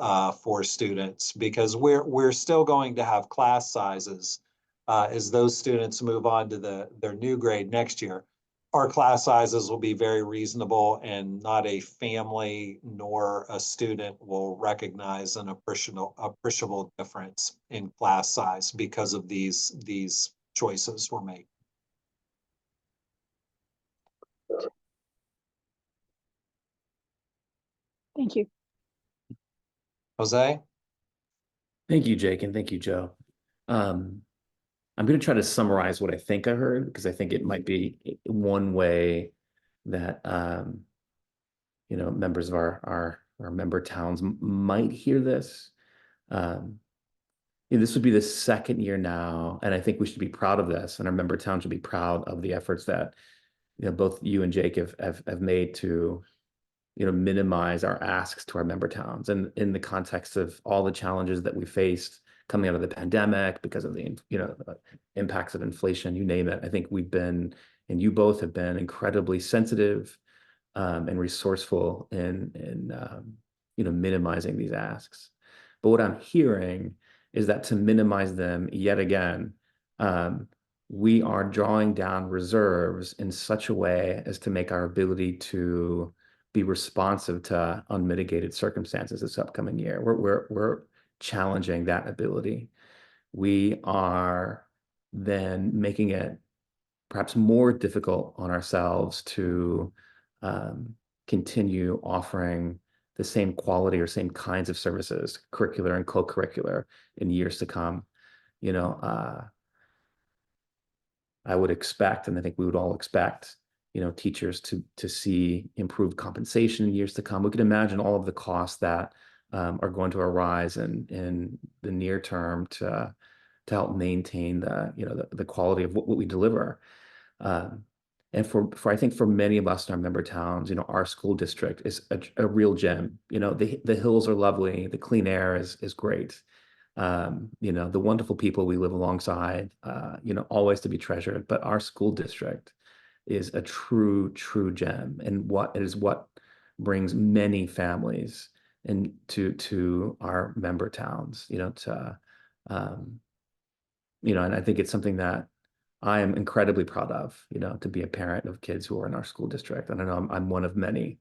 S8: for students, because we're still going to have class sizes as those students move on to their new grade next year. Our class sizes will be very reasonable, and not a family nor a student will recognize an appreciable difference in class size because of these choices we're making.
S5: Thank you.
S8: Jose?
S3: Thank you, Jake, and thank you, Joe. I'm going to try to summarize what I think I heard, because I think it might be one way that members of our member towns might hear this. This would be the second year now, and I think we should be proud of this, and our member town should be proud of the efforts that both you and Jake have made to minimize our asks to our member towns, and in the context of all the challenges that we faced coming out of the pandemic because of the impacts of inflation, you name it. I think we've been, and you both have been, incredibly sensitive and resourceful in minimizing these asks. But what I'm hearing is that to minimize them yet again, we are drawing down reserves in such a way as to make our ability to be responsive to unmitigated circumstances this upcoming year. We're challenging that ability. We are then making it perhaps more difficult on ourselves to continue offering the same quality or same kinds of services, curricular and co-curricular, in years to come. I would expect, and I think we would all expect, teachers to see improved compensation in years to come. We can imagine all of the costs that are going to arise in the near term to help maintain the quality of what we deliver. And for I think for many of us in our member towns, our school district is a real gem. The hills are lovely, the clean air is great. The wonderful people we live alongside, always to be treasured. But our school district is a true gem, and what brings many families to our member towns. And I think it's something that I am incredibly proud of, to be a parent of kids who are in our school district. And I know I'm one of many.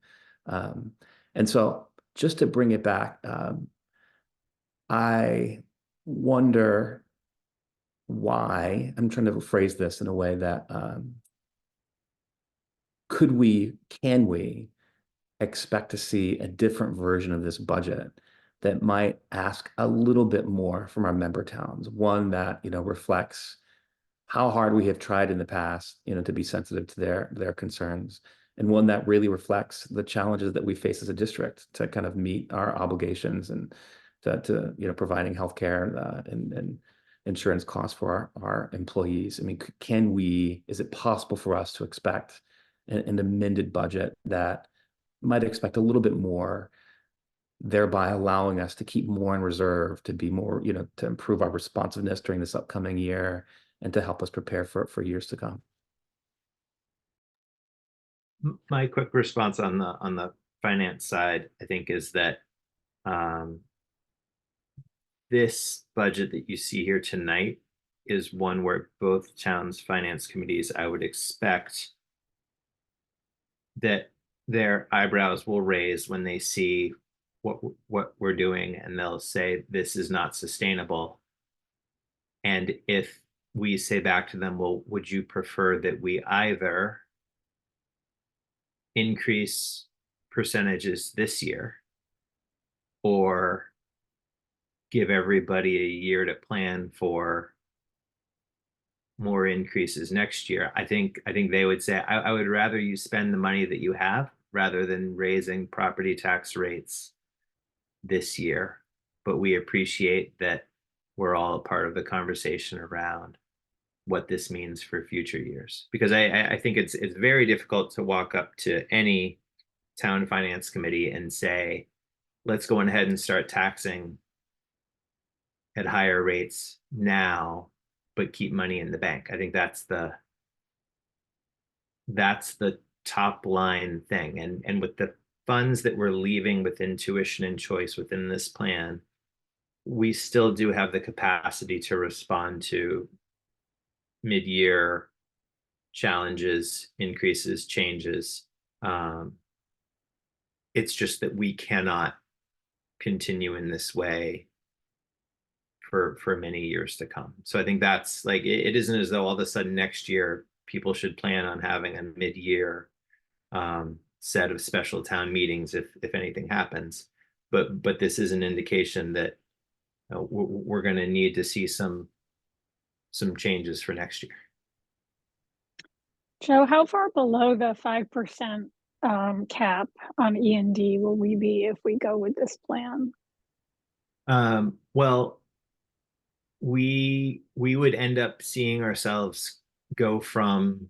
S3: And so just to bring it back, I wonder why, I'm trying to phrase this in a way that, can we expect to see a different version of this budget that might ask a little bit more from our member towns, one that, reflects how hard we have tried in the past, to be sensitive to their concerns, and one that really reflects the challenges that we face as a district to kind of meet our obligations and to providing healthcare and insurance costs for our employees. I mean, is it possible for us to expect an amended budget that might expect a little bit more, thereby allowing us to keep more in reserve, to be more, to improve our responsiveness during this upcoming year, and to help us prepare for years to come?
S7: My quick response on the finance side, I think, is that this budget that you see here tonight is one where both towns' finance committees, I would expect that their eyebrows will raise when they see what we're doing, and they'll say, this is not sustainable. And if we say back to them, well, would you prefer that we either increase percentages this year or give everybody a year to plan for more increases next year? I think they would say, I would rather you spend the money that you have rather than raising property tax rates this year. But we appreciate that we're all a part of the conversation around what this means for future years, because I think it's very difficult to walk up to any town finance committee and say, let's go ahead and start taxing at higher rates now, but keep money in the bank. I think that's the top line thing. And with the funds that we're leaving within tuition and choice within this plan, we still do have the capacity to respond to mid-year challenges, increases, changes. It's just that we cannot continue in this way for many years to come. So I think that's like, it isn't as though all of a sudden next year people should plan on having a mid-year set of special town meetings if anything happens. But this is an indication that we're going to need to see some changes for next year.
S5: Joe, how far below the 5% cap on E&D will we be if we go with this plan?
S7: Well, we would end up seeing ourselves go from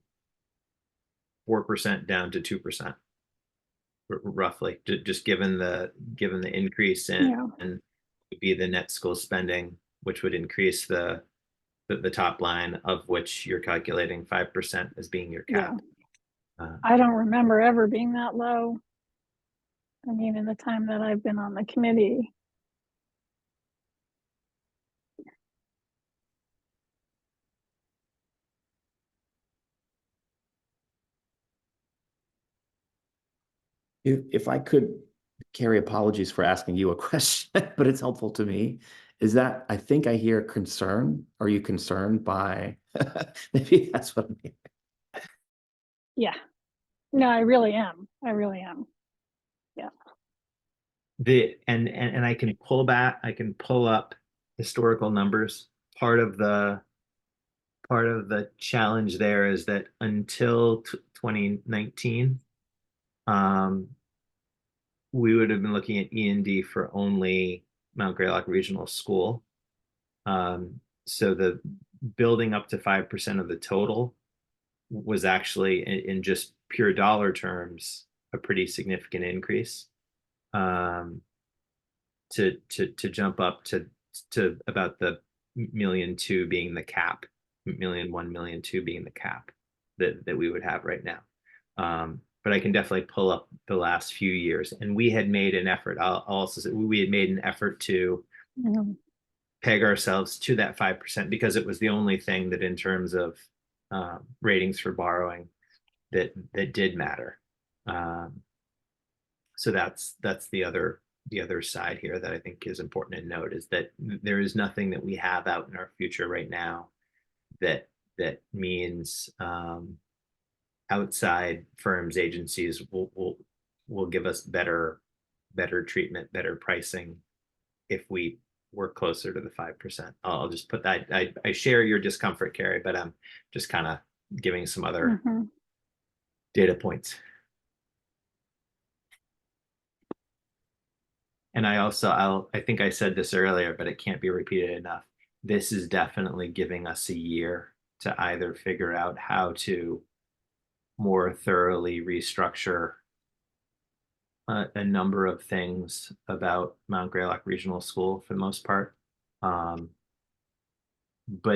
S7: 4% down to 2%, roughly, just given the increase in and would be the net school spending, which would increase the top line, of which you're calculating 5% as being your cap.
S5: I don't remember ever being that low. I mean, in the time that I've been on the committee.
S3: If I could, Carrie, apologies for asking you a question, but it's helpful to me. Is that, I think I hear concern. Are you concerned by, maybe that's what I mean.
S5: Yeah. No, I really am. I really am. Yeah.
S7: And I can pull up historical numbers. Part of the challenge there is that until 2019, we would have been looking at E&D for only Mount Greylock Regional School. So the building up to 5% of the total was actually, in just pure dollar terms, a pretty significant increase. To jump up to about the 1.2 million being the cap, 1 million 2 being the cap that we would have right now. But I can definitely pull up the last few years, and we had made an effort. I'll also say we had made an effort to peg ourselves to that 5% because it was the only thing that, in terms of ratings for borrowing, that did matter. So that's the other side here that I think is important to note, is that there is nothing that we have out in our future right now that means outside firms, agencies will give us better treatment, better pricing if we work closer to the 5%. I'll just put that. I share your discomfort, Carrie, but I'm just kind of giving some other data points. And I think I said this earlier, but it can't be repeated enough. This is definitely giving us a year to either figure out how to more thoroughly restructure a number of things about Mount Greylock Regional School for the most part. But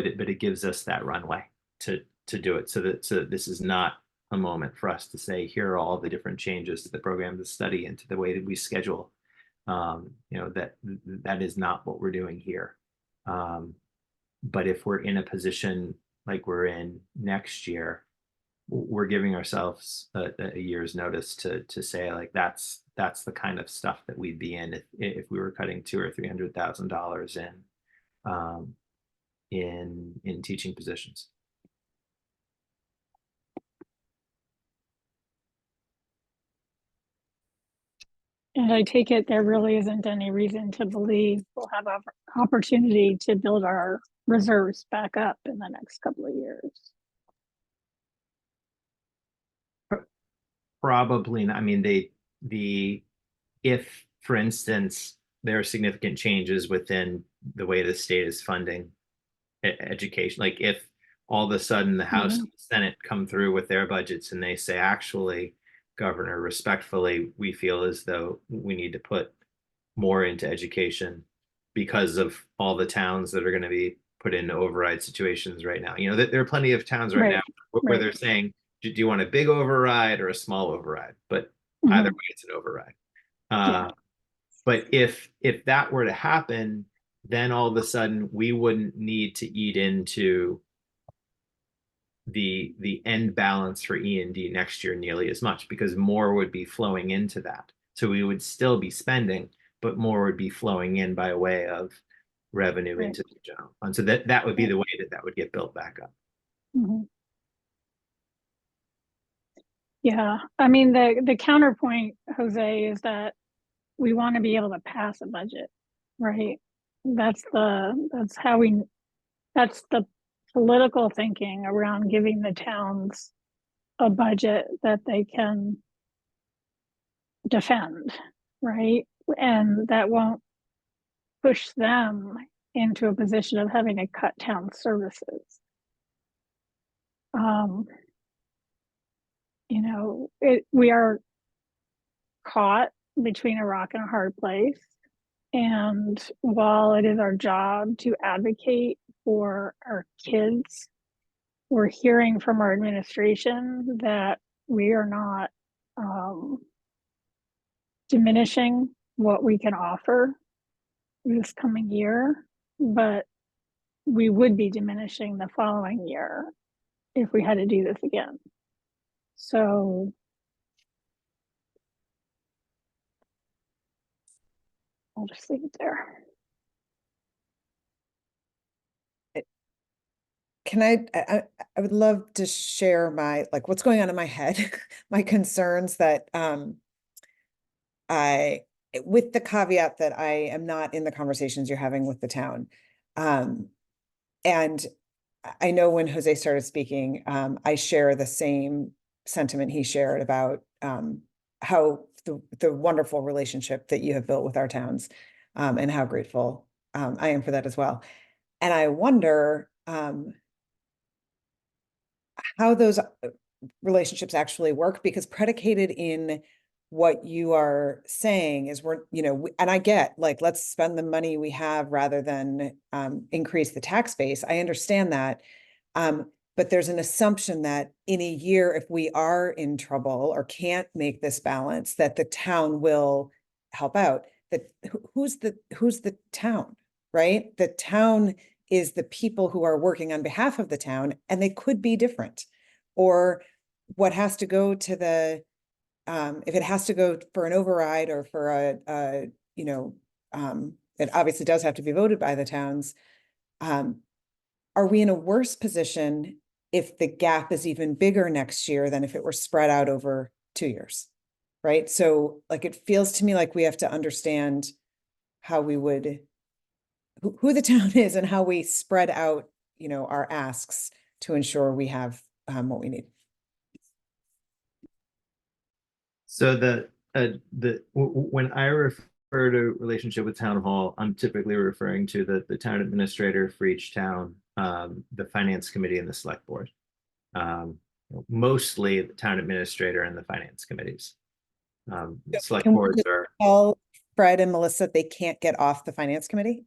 S7: it gives us that runway to do it. So this is not a moment for us to say, here are all the different changes to the program, to study, and to the way that we schedule. That is not what we're doing here. But if we're in a position like we're in next year, we're giving ourselves a year's notice to say, like, that's the kind of stuff that we'd be in if we were cutting $200,000 or $300,000 in teaching positions.
S5: And I take it there really isn't any reason to believe we'll have an opportunity to build our reserves back up in the next couple of years.
S7: Probably not. I mean, if, for instance, there are significant changes within the way the state is funding education, like if all of a sudden the House and the Senate come through with their budgets and they say, actually, Governor, respectfully, we feel as though we need to put more into education because of all the towns that are going to be put into override situations right now. You know, there are plenty of towns right
S5: Right,
S7: now where
S5: right.
S7: they're saying, do you want a big override or a small override? But either
S5: Mhm.
S7: way, it's an override.
S5: Yeah.
S7: But if that were to happen, then all of a sudden we wouldn't need to eat into the end balance for E&D next year nearly as much, because more would be flowing into that. So we would still be spending, but more would be flowing in by way of revenue
S5: Right.
S7: into the general fund. So that would be the way that would get built back up.
S5: Mhm. Yeah, I mean, the counterpoint, Jose, is that we want to be able to pass a budget, right? That's the political thinking around giving the towns a budget that they can defend, right? And that won't push them into a position of having to cut town services. You know, we are caught between a rock and a hard place. And while it is our job to advocate for our kids, we're hearing from our administration that we are not diminishing what we can offer this coming year, but we would be diminishing the following year if we had to do this again. So I'll just leave it there.
S2: Can I would love to share my, like, what's going on in my head, my concerns that, with the caveat that I am not in the conversations you're having with the town. And I know when Jose started speaking, I share the same sentiment he shared about, how the wonderful relationship that you have built with our towns, and how grateful, I am for that as well. And I wonder, how those relationships actually work, because predicated in what you are saying is and I get, like, let's spend the money we have rather than increase the tax base. I understand that. But there's an assumption that in a year, if we are in trouble or can't make this balance, that the town will help out. That who's the town, right? The town is the people who are working on behalf of the town, and they could be different. Or what has to go to the, if it has to go for an override or for it obviously does have to be voted by the towns. Are we in a worse position if the gap is even bigger next year than if it were spread out over 2 years? Right? So, like, it feels to me like we have to understand how we would, who the town is and how we spread out, our asks to ensure we have what we need.
S7: So when I refer to relationship with town hall, I'm typically referring to the town administrator for each town, the finance committee and the select board. Mostly the town administrator and the finance committees. Select
S2: Can we
S7: boards
S2: just
S7: are
S2: tell Fred and Melissa they can't get off the finance committee?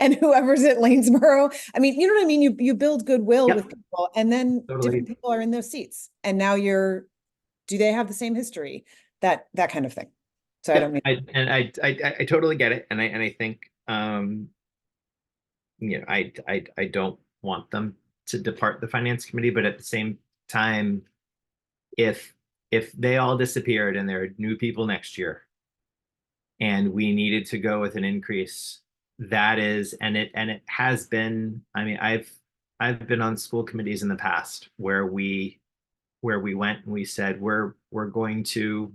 S2: And whoever's at Lanesboro, I mean, you know what I mean? You build goodwill
S7: Yep.
S2: with people, and then
S7: Totally.
S2: different people are in those seats. And now do they have the same history? That kind of thing. So I don't mean.
S7: I totally get it, and I think I don't want them to depart the finance committee, but at the same time, if they all disappeared and there are new people next year, and we needed to go with an increase, that is, and it has been. I mean, I've been on school committees in the past where we went and we said we're going to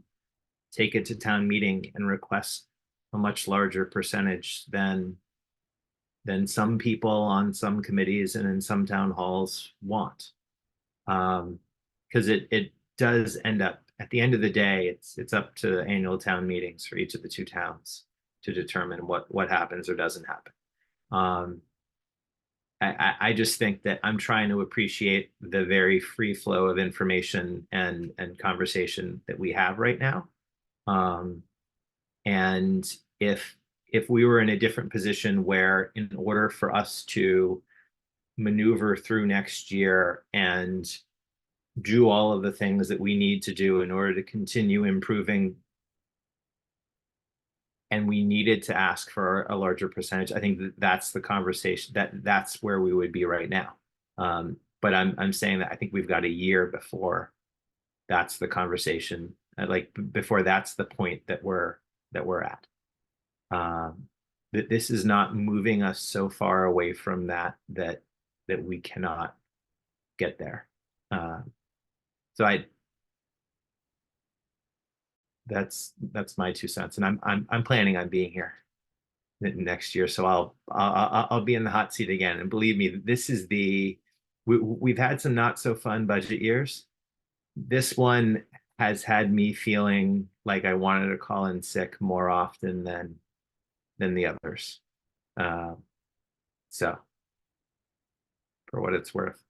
S7: take it to town meeting and request a much larger percentage than some people on some committees and in some town halls want. Because it does end up, at the end of the day, it's up to annual town meetings for each of the two towns to determine what happens or doesn't happen. I just think that I'm trying to appreciate the very free flow of information and conversation that we have right now. And if we were in a different position where, in order for us to maneuver through next year and do all of the things that we need to do in order to continue improving, and we needed to ask for a larger percentage, I think that's the conversation, that's where we would be right now. But I'm saying that I think we've got a year before that's the conversation, like before that's the point that we're at. That this is not moving us so far away from that we cannot get there. So that's my 2 cents, and I'm planning on being here next year, so I'll be in the hot seat again. And believe me, this is we've had some not so fun budget years. This one has had me feeling like I wanted to call in sick more often than the others. So for what it's worth.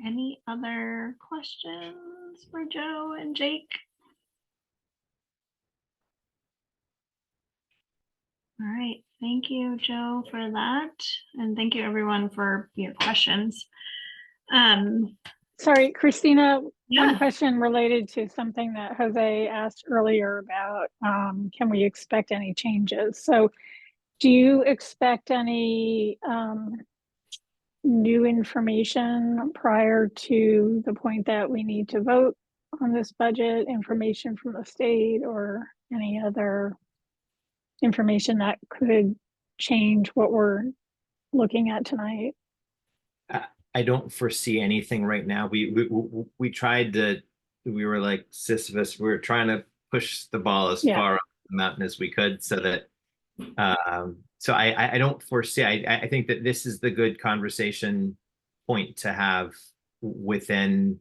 S1: Any other questions for Joe and Jake? All right, thank you, Joe, for that. And thank you everyone for your questions.
S5: Sorry, Christina,
S1: Yeah.
S5: one question related to something that Jose asked earlier about, can we expect any changes? So do you expect any new information prior to the point that we need to vote on this budget, information from the state or any other information that could change what we're looking at tonight?
S7: I don't foresee anything right now. We tried to, we were like Sisyphus, we were trying to push the ball as far up the mountain as we could, so that so I don't foresee, I think that this is the good conversation point to have within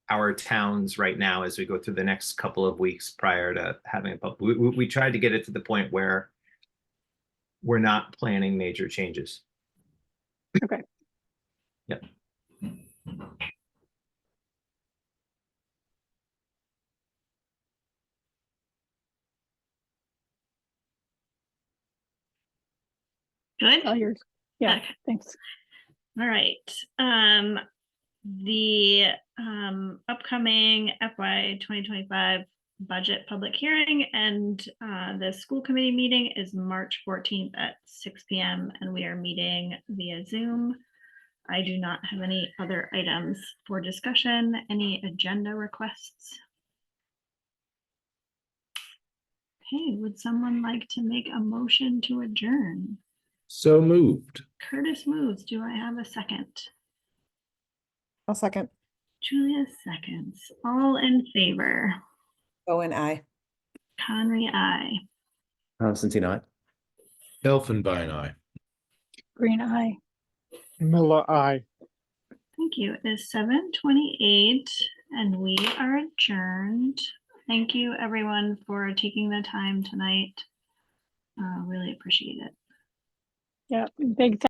S7: our towns right now as we go through the next couple of weeks prior to having a public. We tried to get it to the point where we're not planning major changes.
S5: Okay.
S7: Yep.
S1: Good.
S5: All yours. Yeah,
S1: Okay.
S5: thanks.
S1: All right. The upcoming FY 2025 budget public hearing and the school committee meeting is March 14th at 6 p.m. and we are meeting via Zoom. I do not have any other items for discussion. Any agenda requests? Okay, would someone like to make a motion to adjourn?
S4: So moved.
S1: Curtis moves. Do I have a second?
S2: I'll second.
S1: Julia seconds. All in favor?
S2: Owen, I.
S1: Conry, aye.
S3: Constantine, aye.
S4: Elfenbein eye.
S5: Green eye.
S6: Miller, aye.
S1: Thank you. It is 7:28 and we are adjourned. Thank you everyone for taking the time tonight. Really appreciate it.
S5: Yeah, big